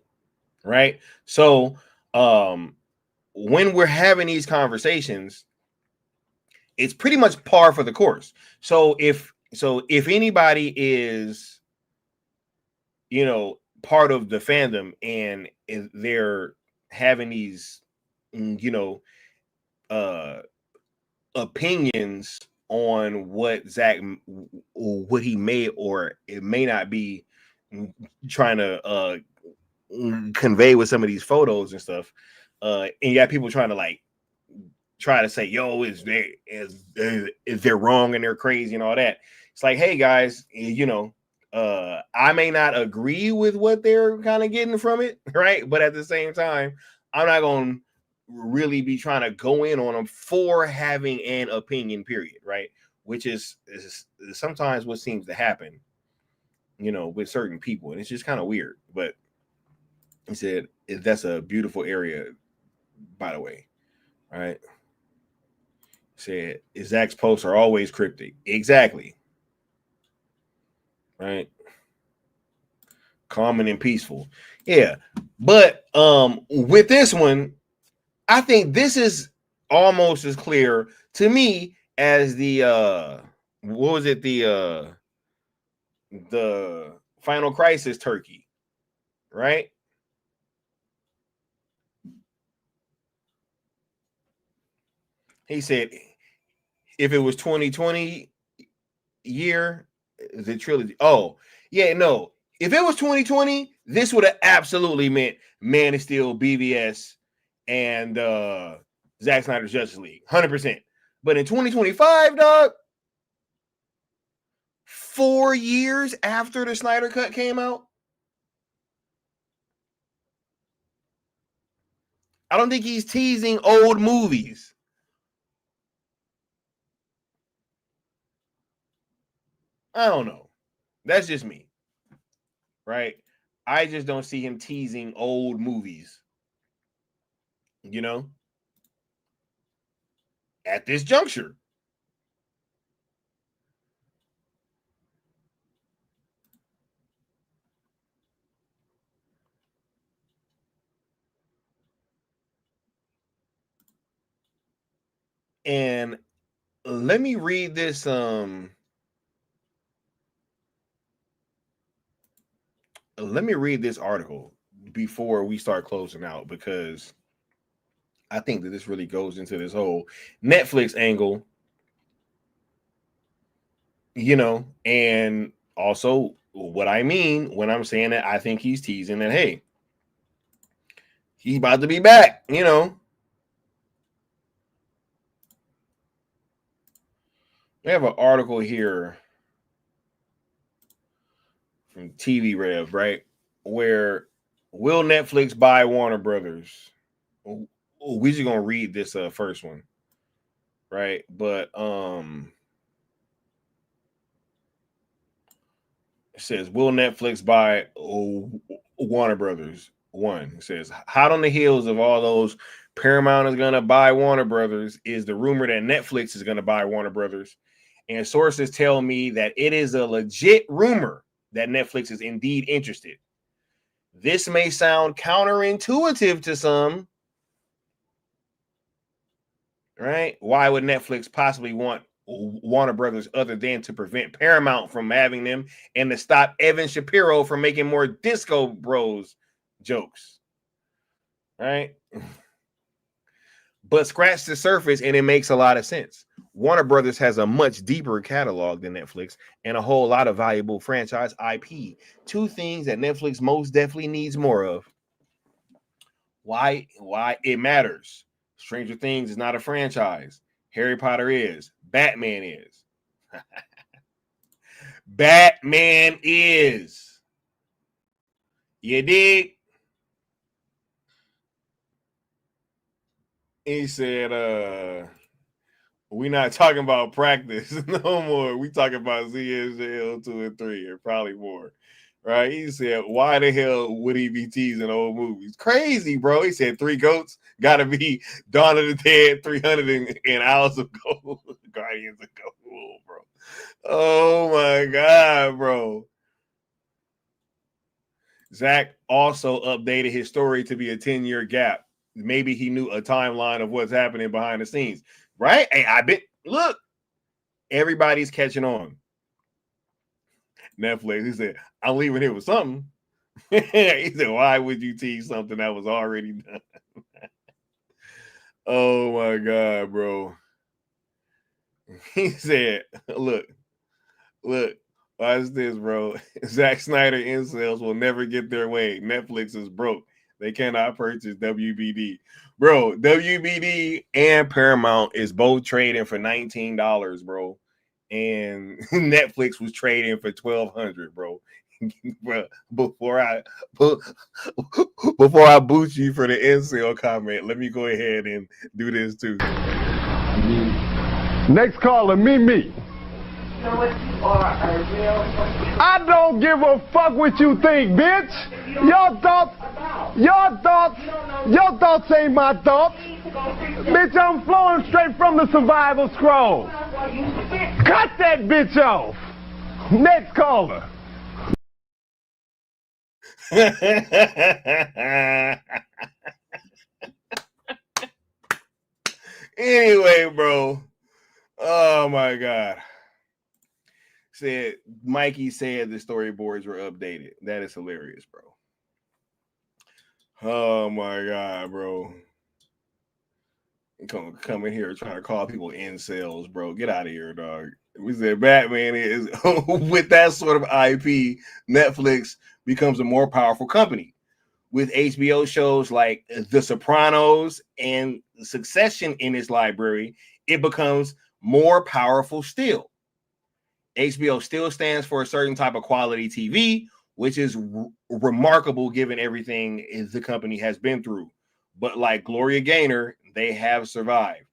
right? So when we're having these conversations, it's pretty much par for the course. So if anybody is part of the fandom and they're having these opinions on what Zack, what he may or it may not be trying to convey with some of these photos and stuff, and you got people trying to try to say, yo, is they're wrong and they're crazy and all that. It's like, hey guys, I may not agree with what they're kind of getting from it, right? But at the same time, I'm not going to really be trying to go in on them for having an opinion, period, right? Which is sometimes what seems to happen, with certain people. And it's just kind of weird. But he said, that's a beautiful area, by the way, right? Said Zack's posts are always cryptic. Exactly. Right. Calm and peaceful. Yeah. But with this one, I think this is almost as clear to me as the what was it? The Final Crisis turkey, right? He said if it was 2020 year, the trilogy. Oh, yeah, no. If it was 2020, this would have absolutely meant Man of Steel, BVS, and Zack Snyder's Justice League. 100%. But in 2025, dog, 4 years after the Snyder Cut came out, I don't think he's teasing old movies. I don't know. That's just me. Right? I just don't see him teasing old movies. You know? At this juncture. And let me read this let me read this article before we start closing out, because I think that this really goes into this whole Netflix angle, you know, and also what I mean when I'm saying that I think he's teasing that, hey, he's about to be back, you know. We have an article here from TV Rev, right? Where will Netflix buy Warner Brothers? We just gonna read this first one, right? But it says, will Netflix buy Warner Brothers? One, it says, hot on the heels of all those, Paramount is gonna buy Warner Brothers is the rumor that Netflix is gonna buy Warner Brothers. And sources tell me that it is a legit rumor that Netflix is indeed interested. This may sound counterintuitive to some, right? Why would Netflix possibly want Warner Brothers other than to prevent Paramount from having them and to stop Evan Shapiro from making more Disco Bros jokes, right? But scratch the surface and it makes a lot of sense. Warner Brothers has a much deeper catalog than Netflix and a whole lot of valuable franchise IP. Two things that Netflix most definitely needs more of. Why it matters. Stranger Things is not a franchise. Harry Potter is. Batman is. Batman is. You dig? He said, we're not talking about practice no more. We talking about ZSJL 2 and 3 and probably more. Right? He said, why the hell would he be teasing old movies? Crazy, bro. He said 3 Goats gotta be Dawn of the Dead, 300 and Hours of Gold, Guardians of Gold, bro. Oh my God, bro. Zach also updated his story to be a 10-year gap. Maybe he knew a timeline of what's happening behind the scenes. Right? Hey, I bet, look, everybody's catching on. Netflix, he said, I'm leaving here with something. He said, why would you tease something that was already done? Oh my God, bro. He said, look, watch this, bro. Zack Snyder incels will never get their way. Netflix is broke. They cannot purchase WBD. Bro, WBD and Paramount is both trading for $19, bro. And Netflix was trading for $1,200, bro. Bro, before I boot you for the incel comment, let me go ahead and do this too. Next caller, me. I don't give a fuck what you think, bitch. Your thoughts ain't my thoughts. Bitch, I'm flowing straight from the survival scroll. Cut that bitch off. Next caller. Anyway, bro. Oh my God. Mikey said the storyboards were updated. That is hilarious, bro. Oh my God, bro. Come in here trying to call people incels, bro. Get out of here, dog. We said Batman is with that sort of IP, Netflix becomes a more powerful company. With HBO shows like The Sopranos and Succession in its library, it becomes more powerful still. HBO still stands for a certain type of quality TV, which is remarkable given everything the company has been through. But like Gloria Gaynor, they have survived.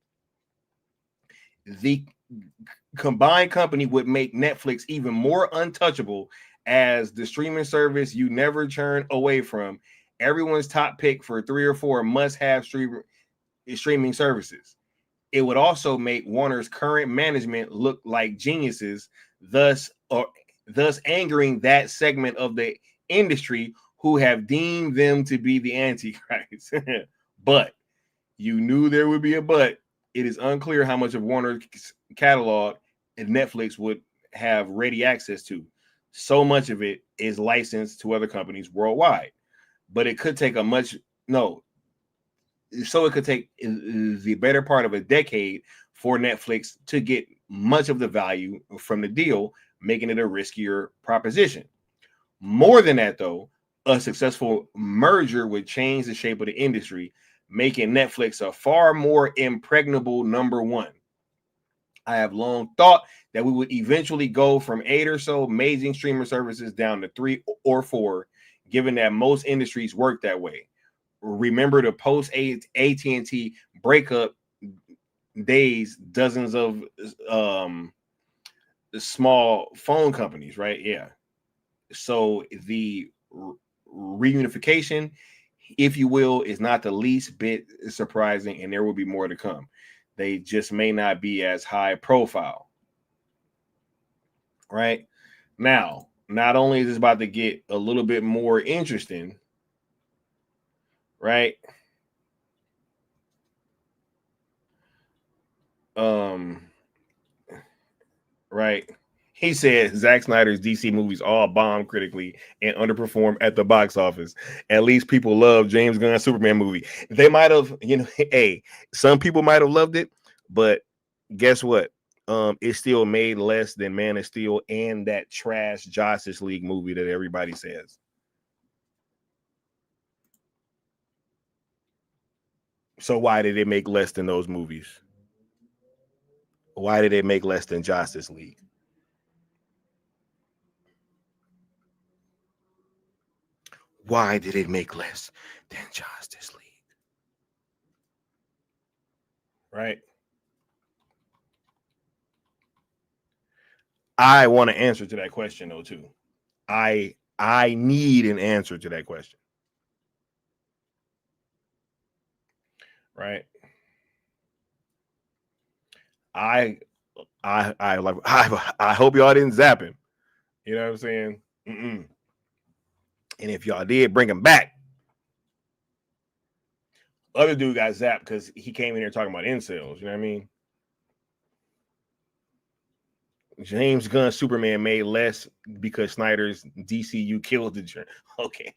The combined company would make Netflix even more untouchable as the streaming service you never turn away from, everyone's top pick for 3 or 4 must-have streaming services. It would also make Warner's current management look like geniuses, thus angering that segment of the industry who have deemed them to be the Antichrist. But you knew there would be a but. It is unclear how much of Warner's catalog Netflix would have ready access to. So much of it is licensed to other companies worldwide. But it could take it could take the better part of a decade for Netflix to get much of the value from the deal, making it a riskier proposition. More than that, though, a successful merger would change the shape of the industry, making Netflix a far more impregnable number one. I have long thought that we would eventually go from 8 or so amazing streamer services down to 3 or 4, given that most industries work that way. Remember the post AT&T breakup days, dozens of small phone companies, right? Yeah. So the reunification, if you will, is not the least bit surprising, and there will be more to come. They just may not be as high profile. Right? Now, not only is this about to get a little bit more interesting, right? Right. He said Zack Snyder's DC movies all bombed critically and underperformed at the box office. At least people love James Gunn's Superman movie. They might have, hey, some people might have loved it, but guess what? It still made less than Man of Steel and that trash Justice League movie that everybody says. So why did it make less than those movies? Why did it make less than Justice League? Why did it make less than Justice League? Right? I want an answer to that question, though, too. I need an answer to that question. Right? I hope y'all didn't zap him. You know what I'm saying? And if y'all did, bring him back. Other dude got zapped because he came in here talking about incels. You know what I mean? James Gunn's Superman made less because Snyder's DCU killed the journey. Okay.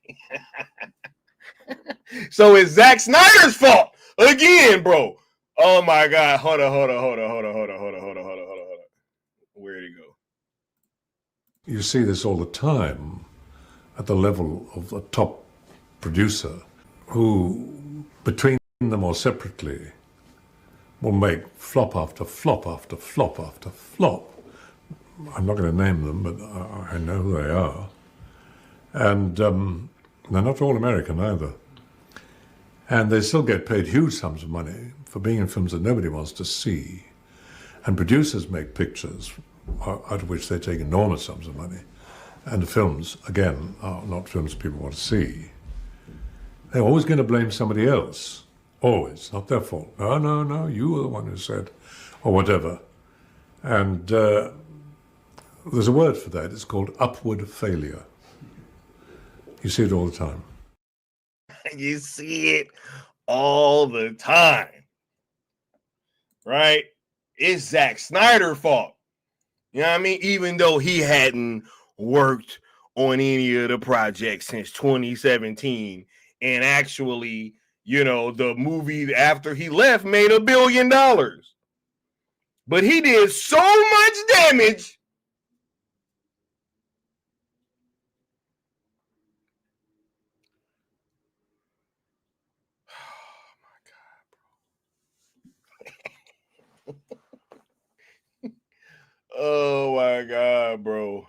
So it's Zack Snyder's fault again, bro. Oh my God. Hold on. Where'd he go? You see this all the time at the level of a top producer who, between them or separately, will make flop after flop after flop after flop. I'm not going to name them, but I know who they are. And they're not all American either. And they still get paid huge sums of money for being in films that nobody wants to see. And producers make pictures out of which they take enormous sums of money. And the films, again, are not films people want to see. They're always going to blame somebody else. Always. Not their fault. No, you were the one who said, or whatever. And there's a word for that. It's called upward failure. You see it all the time. You see it all the time. Right? It's Zack Snyder's fault. You know what I mean? Even though he hadn't worked on any of the projects since 2017. And actually, the movie after he left made $1 billion. But he did so much damage. Oh my God, bro.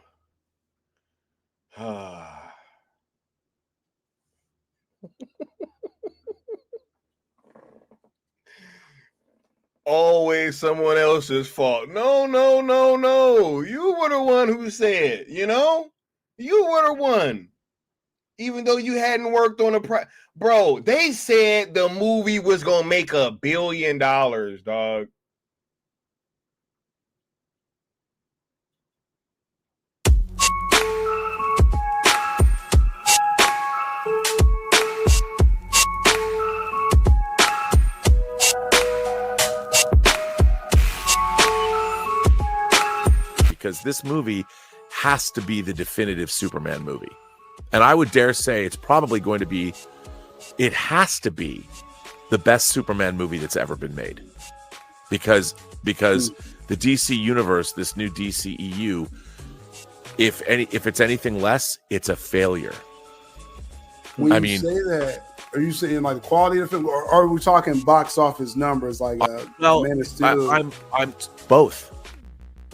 always someone else's fault. No. You were the one who said, you were the one. Even though you hadn't worked on bro, they said the movie was gonna make $1 billion, dog. Because this movie has to be the definitive Superman movie. And I would dare say it's probably going to be, it has to be the best Superman movie that's ever been made. Because the DC universe, this new DCEU, if it's anything less, it's a failure. When you say that, are you saying like the quality of the film, or are we talking box office numbers like Man of Steel? I'm both.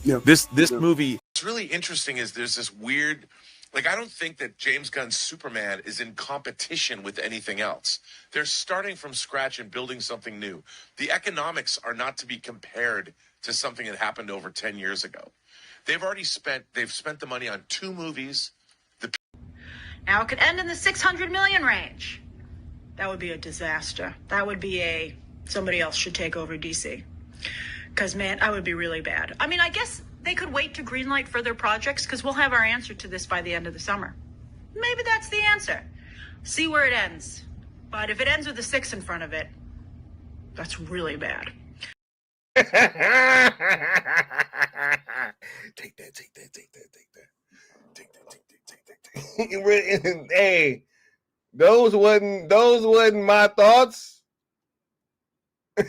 Yeah. This movie. What's really interesting is there's this weird, like, I don't think that James Gunn's Superman is in competition with anything else. They're starting from scratch and building something new. The economics are not to be compared to something that happened over 10 years ago. They've spent the money on 2 movies. Now it could end in the 600 million range. That would be a disaster. That would be somebody else should take over DC. Because, man, that would be really bad. I mean, I guess they could wait to greenlight further projects because we'll have our answer to this by the end of the summer. Maybe that's the answer. See where it ends. But if it ends with a 6 in front of it, that's really bad. Take that. Hey, those wasn't my thoughts.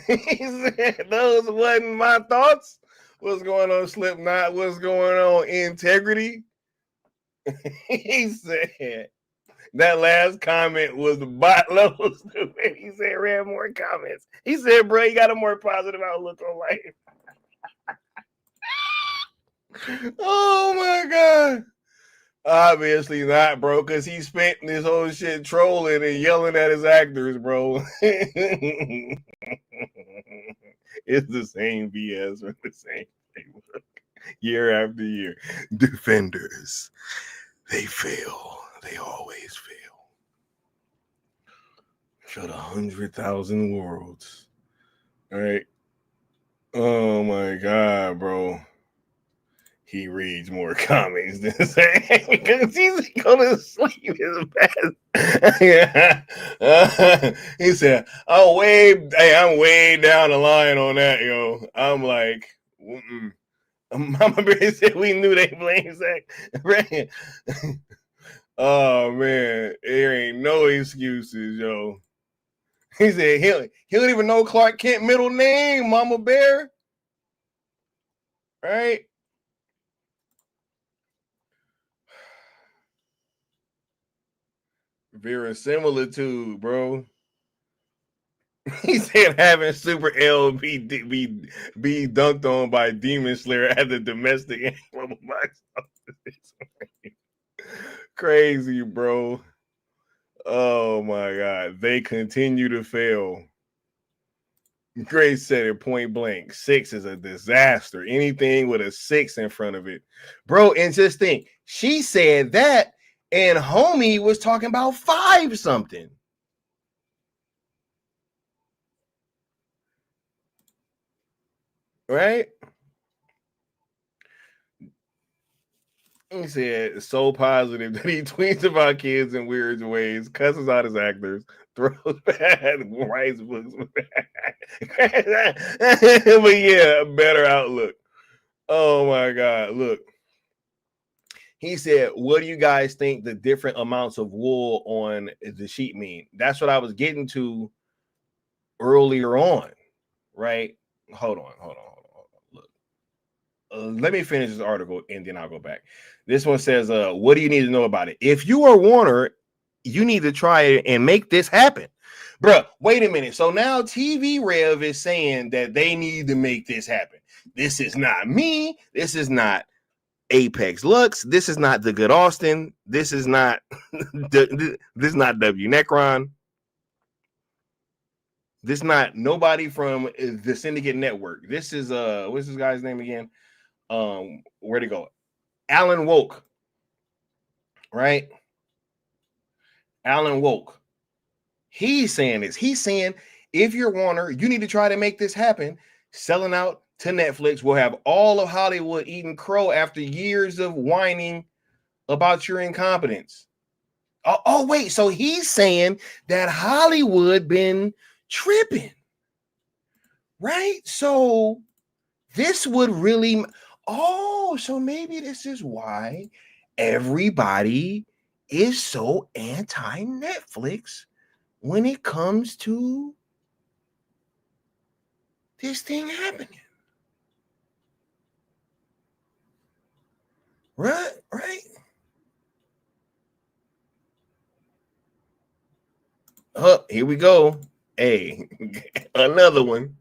He said those wasn't my thoughts. What's going on, Slipknot? What's going on, Integrity? He said that last comment was the bot level stupid. He said read more comments. He said, bro, you got a more positive outlook on life. Oh my God. Obviously not, bro, because he spent this whole shit trolling and yelling at his actors, bro. It's the same BS from the same playbook year after year. Defenders, they fail. They always fail. Shut 100,000 worlds. All right. Oh my God, bro. He reads more comics than saying because he's going to sleep his best. He said, I'm way down the line on that, yo. I'm like, Mama Bear said we knew they blamed Zack. Right? Oh man, there ain't no excuses, yo. He said he don't even know Clark Kent's middle name, Mama Bear. Right? Verisimilitude, bro. He said having Super L be dunked on by Demon Slayer at the domestic and global box office. Crazy, bro. Oh my God. They continue to fail. Grace said it point blank. 6 is a disaster. Anything with a 6 in front of it. Bro, and just think, she said that and homie was talking about 5 something. Right? He said so positive that he tweets about kids in weird ways, cusses out his actors, throws bad, writes books. But yeah, a better outlook. Oh my God. Look. He said, what do you guys think the different amounts of wool on the sheet mean? That's what I was getting to earlier on, right? Hold on. Look, let me finish this article and then I'll go back. This one says, what do you need to know about it? If you are Warner, you need to try it and make this happen. Bruh, wait a minute. So now TV Rev is saying that they need to make this happen. This is not me. This is not Apex Lux. This is not the good Austin. This is not this is not W Necron. This not nobody from the Syndicate Network. This is what's this guy's name again? Where'd it go? Alan Woke. Right? Alan Woke. He's saying this. He's saying if you're Warner, you need to try to make this happen. Selling out to Netflix will have all of Hollywood eating crow after years of whining about your incompetence. Oh, wait. So he's saying that Hollywood been tripping. Right? So this would really... Oh, so maybe this is why everybody is so anti-Netflix when it comes to this thing happening. Right? Oh, here we go. Hey, another one.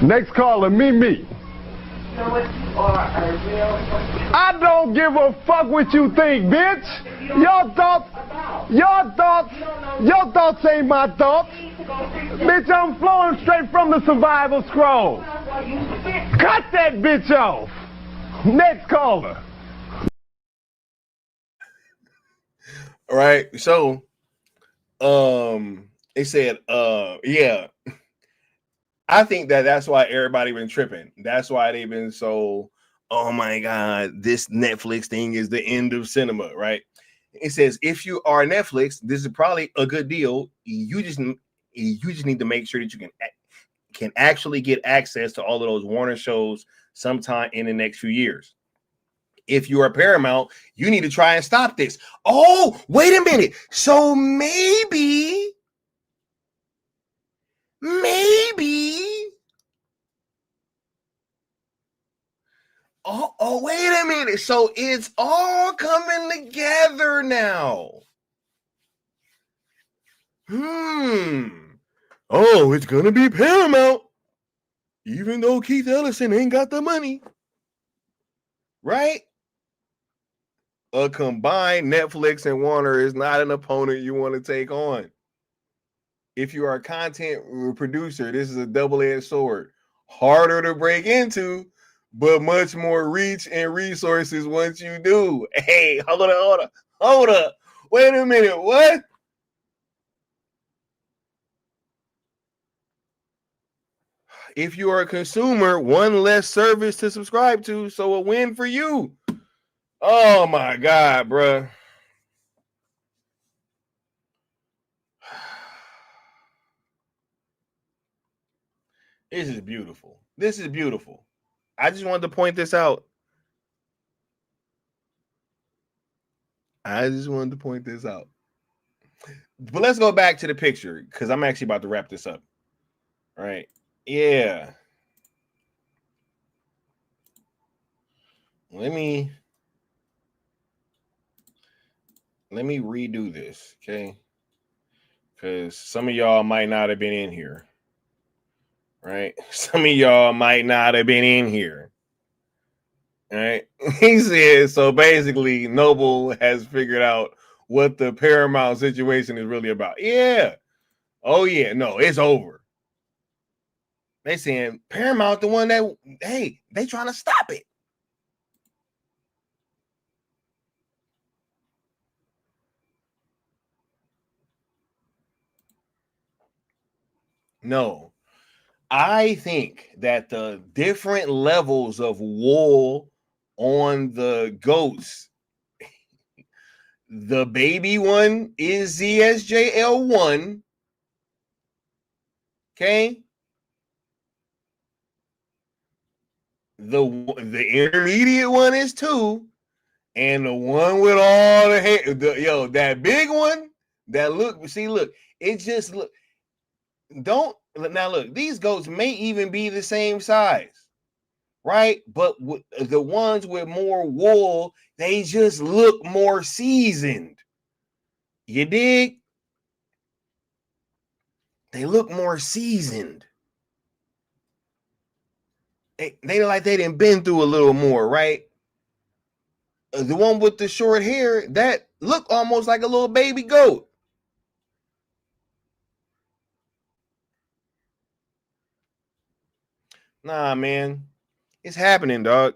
Next caller, me. I don't give a fuck what you think, bitch. Your thoughts ain't my thoughts. Bitch, I'm flowing straight from the survival scroll. Cut that bitch off. Next caller. All right, so they said yeah, I think that's why everybody been tripping. That's why they've been so, oh my god, this Netflix thing is the end of cinema, right? It says if you are Netflix, this is probably a good deal. You just need to make sure that you can actually get access to all of those Warner shows sometime in the next few years. If you are Paramount, you need to try and stop this. Oh, wait a minute. So maybe. Oh, wait a minute. So it's all coming together now. Oh, it's going to be Paramount. Even though Keith Ellison ain't got the money. Right? A combined Netflix and Warner is not an opponent you want to take on. If you are a content producer, this is a double-edged sword. Harder to break into, but much more reach and resources once you do. Hey, hold up. Wait a minute, what? If you are a consumer, one less service to subscribe to, so a win for you. Oh my God, bruh. This is beautiful. I just wanted to point this out. But let's go back to the picture because I'm actually about to wrap this up. All right. Yeah. Let me redo this, okay? Because some of y'all might not have been in here. Right? Some of y'all might not have been in here. All right. He said, so basically, Noble has figured out what the Paramount situation is really about. Yeah. Oh, yeah. No, it's over. They saying Paramount the one that, hey, they trying to stop it. No. I think that the different levels of wool on the goats, the baby one is ZSJL 1. Okay. The intermediate one is 2. And the one with all the hair, that big one, look, it just look. Look, these goats may even be the same size, right? But the ones with more wool, they just look more seasoned. You dig? They look more seasoned. They like they done been through a little more, right? The one with the short hair, that look almost like a little baby goat. Nah, man. It's happening, dog.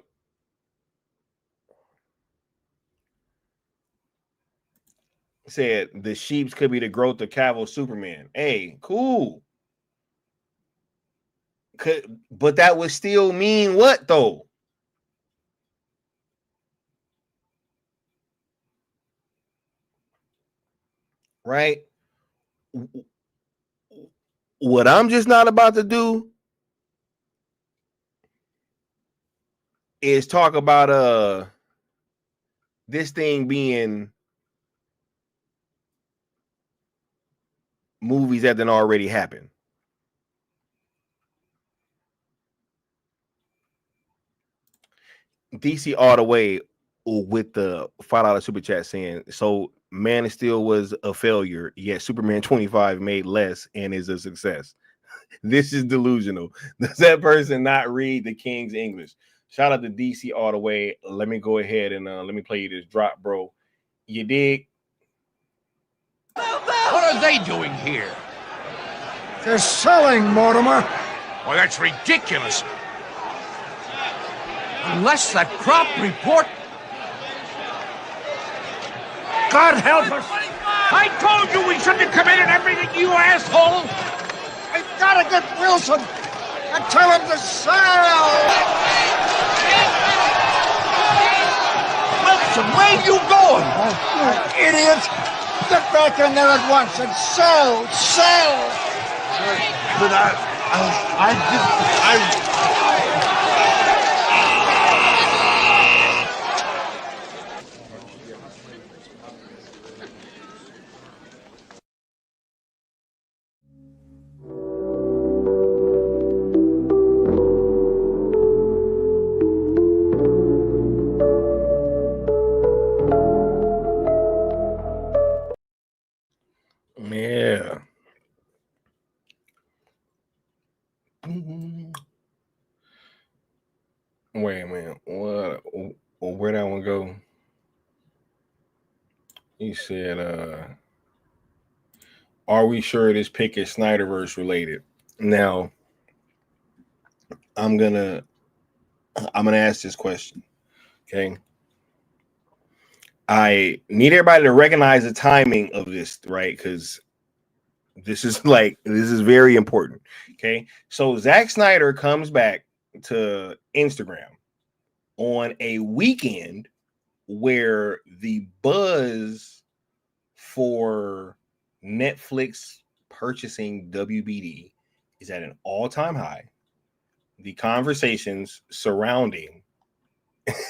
Said the sheeps could be the growth of Cavill Superman. Hey, cool. But that would still mean what though? Right? What I'm just not about to do is talk about this thing being movies that done already happened. DC all the way with the $5 super chat saying, so Man of Steel was a failure, yet Superman 25 made less and is a success. This is delusional. Does that person not read the King's English? Shout out to DC all the way. Let me go ahead and let me play you this drop, bro. You dig? What are they doing here? They're selling, Mortimer. Well, that's ridiculous. Unless that crop report... God help us! I told you we shouldn't have committed everything, you asshole! I gotta get Wilson and tell him to sell! Wilson, where you going? You idiot! Get back in there at once and sell! Sell! But I Yeah. Wait a minute. What? Where'd that one go? He said, are we sure this pick is Snyderverse related? Now, I'm gonna ask this question. Okay. I need everybody to recognize the timing of this, right? Because this is very important. Okay. So Zack Snyder comes back to Instagram on a weekend where the buzz for Netflix purchasing WBD is at an all-time high. The conversations surrounding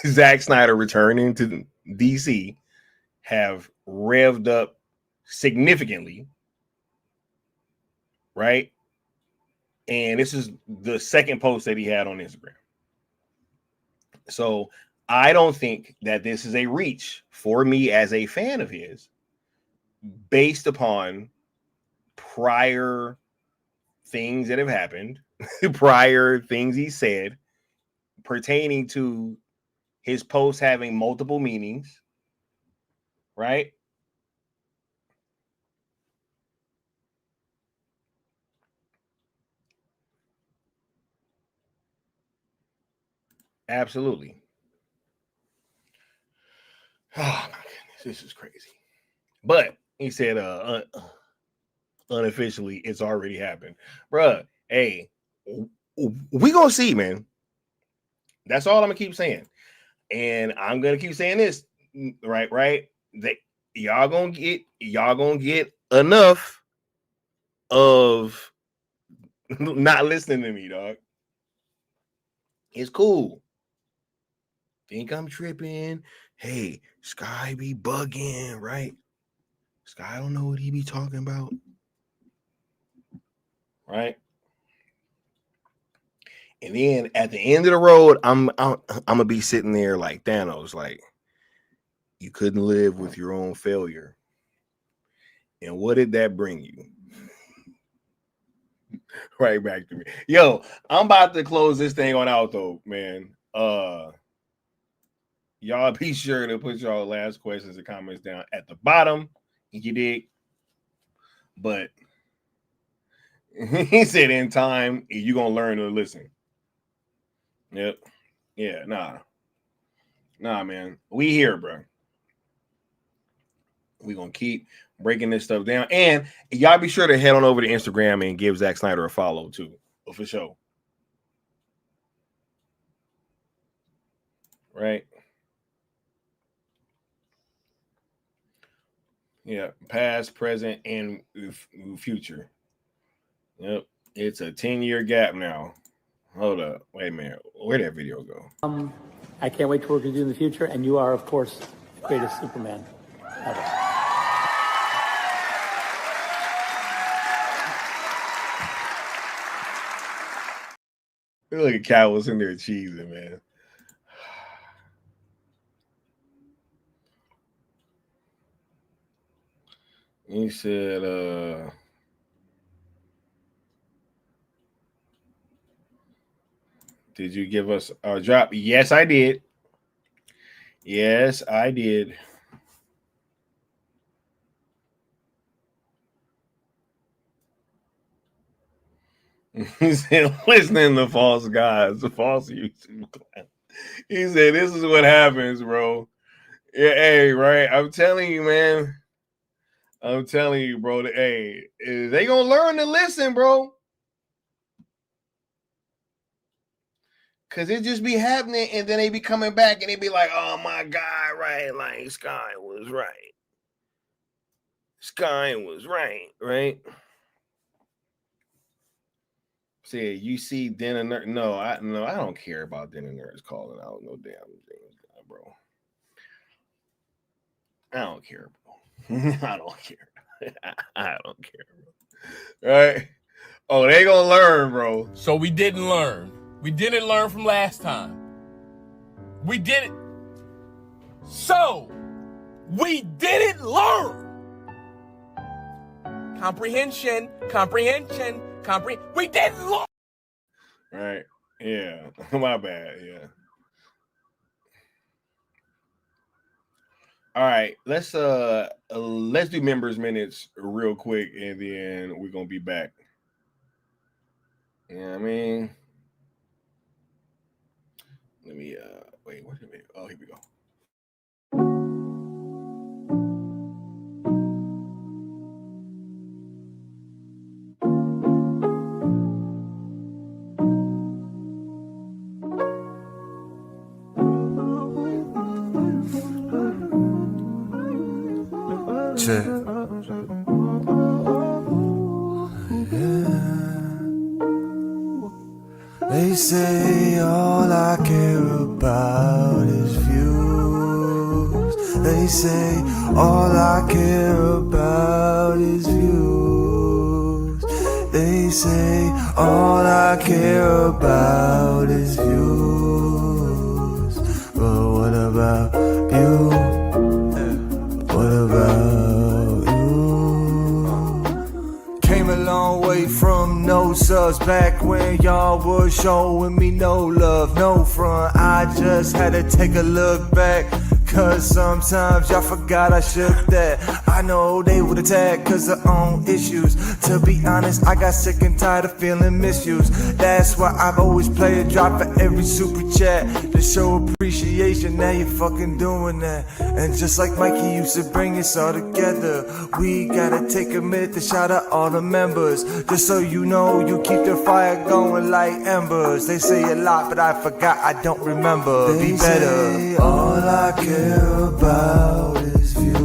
Zack Snyder returning to DC have revved up significantly, right? And this is the second post that he had on Instagram. So I don't think that this is a reach for me as a fan of his based upon prior things that have happened, prior things he said pertaining to his posts having multiple meanings, right? Absolutely. Oh my goodness, this is crazy. But he said unofficially it's already happened. Bruh, hey, we gonna see, man. That's all I'm gonna keep saying. And I'm gonna keep saying this, right? That y'all gonna get enough of not listening to me, dog. It's cool. Think I'm tripping. Hey, Sky be bugging, right? Sky don't know what he be talking about. Right? And then at the end of the road, I'm gonna be sitting there like Thanos, like you couldn't live with your own failure. And what did that bring you? Right back to me. Yo, I'm about to close this thing on out though, man. Y'all be sure to put y'all last questions and comments down at the bottom. You dig? But he said in time, you're gonna learn to listen. Yep. Yeah, nah, man. We here, bro. We're gonna keep breaking this stuff down. And y'all be sure to head on over to Instagram and give Zack Snyder a follow too, for sure. Right? Yeah, past, present, and future. Yep. It's a 10-year gap now. Hold up. Wait a minute. Where'd that video go? I can't wait to work with you in the future, and you are, of course, the greatest Superman ever. Look at Cal was in there cheesing, man. He said, did you give us a drop? Yes, I did. Yes, I did. He said, listening to false guys, the false YouTube class. He said, this is what happens, bro. Yeah, hey, right. I'm telling you, man. I'm telling you, bro. Hey, they gonna learn to listen, bro. Cause it just be happening, and then they be coming back, and they be like, "Oh my God, right? Like Sky was right. Sky was right, right?" See, you see Den and Nerd. No, I don't care about Den and Nerds calling out no damn James Gunn, bro. I don't care, bro. I don't care. I don't care, bro. Right? Oh, they gonna learn, bro. So we didn't learn. We didn't learn from last time. We didn't. So we didn't learn. Comprehension. We didn't learn. Right. Yeah. My bad. Yeah. All right. Let's do members minutes real quick, and then we're gonna be back. You know what I mean? Let me wait, what did we? Oh, here we go. Check. They say all I care about is views. They say all I care about is views. They say all I care about is views. But what about you? What about you? Came a long way from no subs back when y'all was showing me no love, no front. I just had to take a look back, cause sometimes y'all forgot I shook that. I know they would attack cause of own issues. To be honest, I got sick and tired of feeling misused. That's why I've always played a drop for every super chat to show appreciation. Now you're fucking doing that. And just like Mikey used to bring us all together, we gotta take a minute to shout out all the members. Just so you know, you keep the fire going like embers. They say a lot, but I forgot, I don't remember. They be better. Say all I care about is views.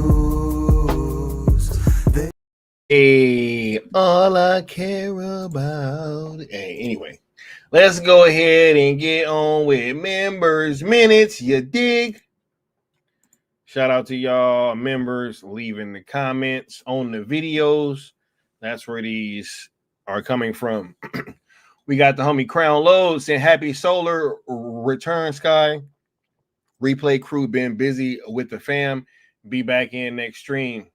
Hey, all I care about. Hey, anyway, let's go ahead and get on with members minutes. You dig? Shout out to y'all members leaving the comments on the videos. That's where these are coming from. We got the homie Crown Load saying happy solar return, Sky. Replay crew been busy with the fam. Be back in next stream.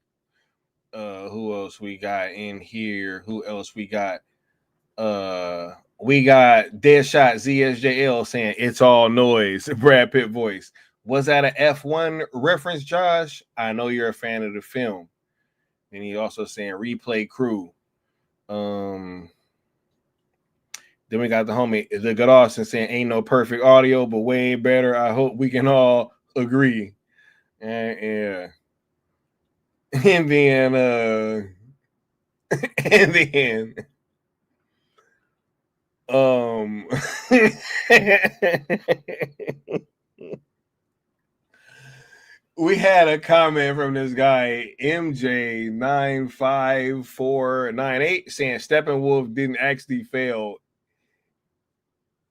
Who else we got in here? Who else we got? We got Deadshot ZSJL saying it's all noise. Brad Pitt voice. Was that an F1 reference, Josh? I know you're a fan of the film. And he also saying replay crew. The Then we got the homie, the good Austin saying, ain't no perfect audio, but way better. I hope we can all agree. And yeah. And then we had a comment from this guy MJ95498 saying Steppenwolf didn't actually fail.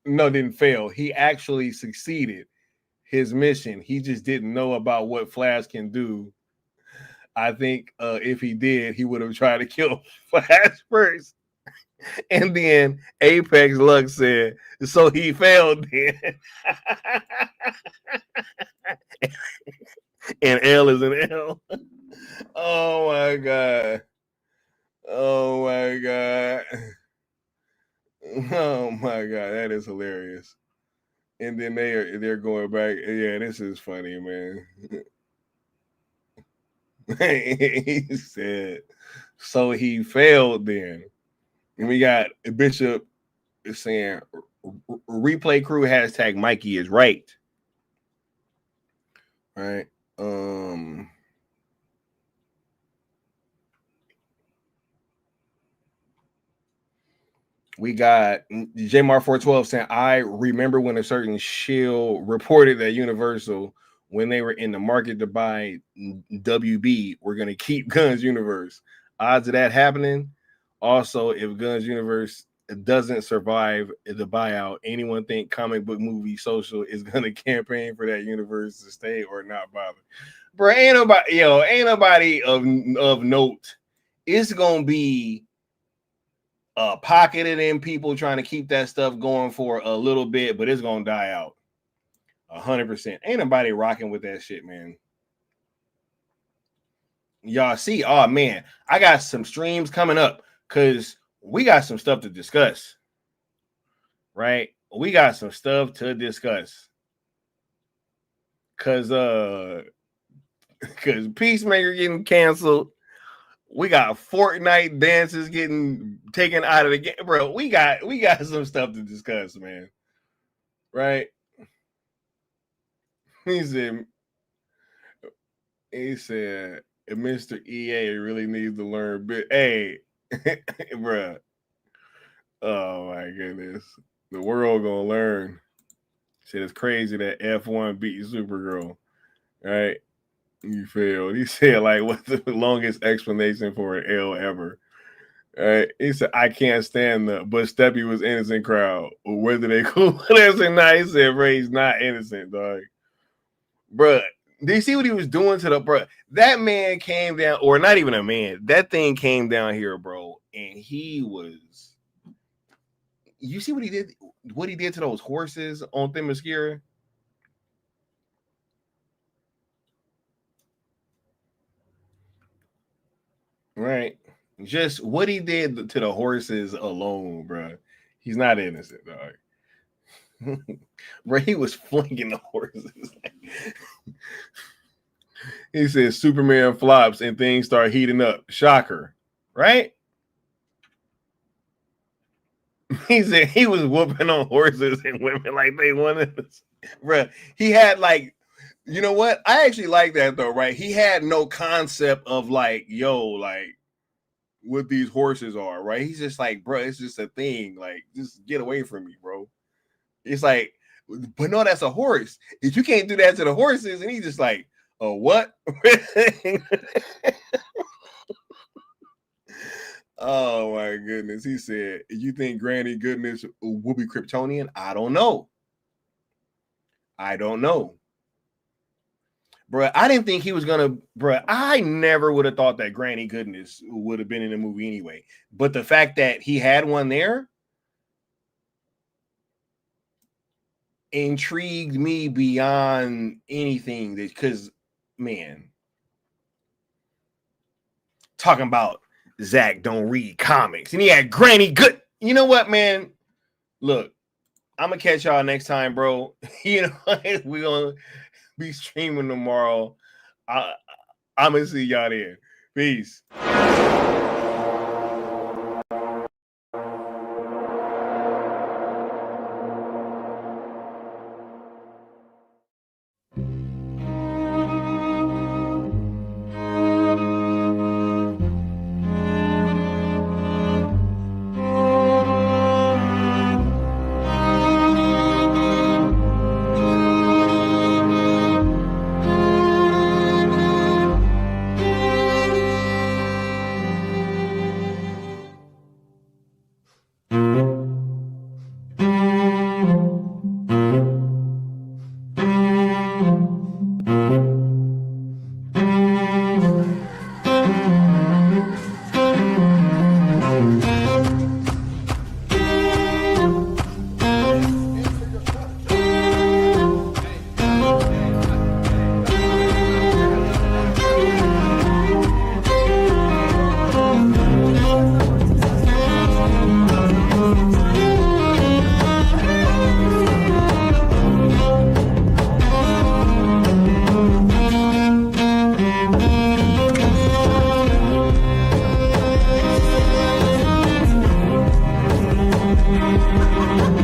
No, didn't fail. He actually succeeded his mission. He just didn't know about what Flash can do. I think if he did, he would have tried to kill Flash first. And then Apex Lux said, so he failed then. And L is an L. Oh my God. Oh my God. Oh my God. That is hilarious. And then they're going back. Yeah, this is funny, man. He said, so he failed then. And we got Bishop saying replay crew hashtag Mikey is right. Right. We got Jmar412 saying, I remember when a certain shill reported that Universal, when they were in the market to buy WB, we're going to keep Guns Universe. Odds of that happening. Also, if Guns Universe doesn't survive the buyout, anyone think Comic Book Movie Social is going to campaign for that universe to stay or not bother? Bro, ain't nobody of note. It's going to be pocketed in people trying to keep that stuff going for a little bit, but it's gonna die out 100%. Ain't nobody rocking with that shit, man. Y'all see, oh man, I got some streams coming up because we got some stuff to discuss, right? We got some stuff to discuss because Peacemaker getting canceled. We got Fortnite dances getting taken out of the game, bro. We got some stuff to discuss, man. Right? He said, Mr. EA really needs to learn. Hey, bro. Oh my goodness, the world gonna learn. Shit, it's crazy that F1 beat Supergirl, right? You failed. He said, like, what's the longest explanation for an L ever? He said, I can't stand the but Steppy was innocent crowd. Whether they cool that's or not, he said, bro, he's not innocent, dog. Bro, do you see what he was doing to the bro? That man came down, or not even a man, that thing came down here, bro, and he was. You see what he did? What he did to those horses on Themyscira? Right, just what he did to the horses alone, bro. He's not innocent, dog. Bro, he was flinging the horses. He says Superman flops and things start heating up. Shocker, right? He said he was whooping on horses and women like they wanted us. Bro, he had like, you know what? I actually like that though, right? He had no concept of like, yo, like what these horses are, right? He's just like, bro, it's just a thing. Like, just get away from me, bro. It's like, but no, that's a horse. If you can't do that to the horses, and he's just like, oh, what? Oh my goodness. He said, you think Granny Goodness will be Kryptonian? I don't know. Bro, I didn't think he was gonna, bro. I never would have thought that Granny Goodness would have been in the movie anyway. But the fact that he had one there intrigued me beyond anything. Because, man, talking about Zach don't read comics, and he had Granny Good. You know what, man? Look, I'm gonna catch y'all next time, bro. You know, we're gonna be streaming tomorrow. I'm gonna see y'all there. Peace. Thank you.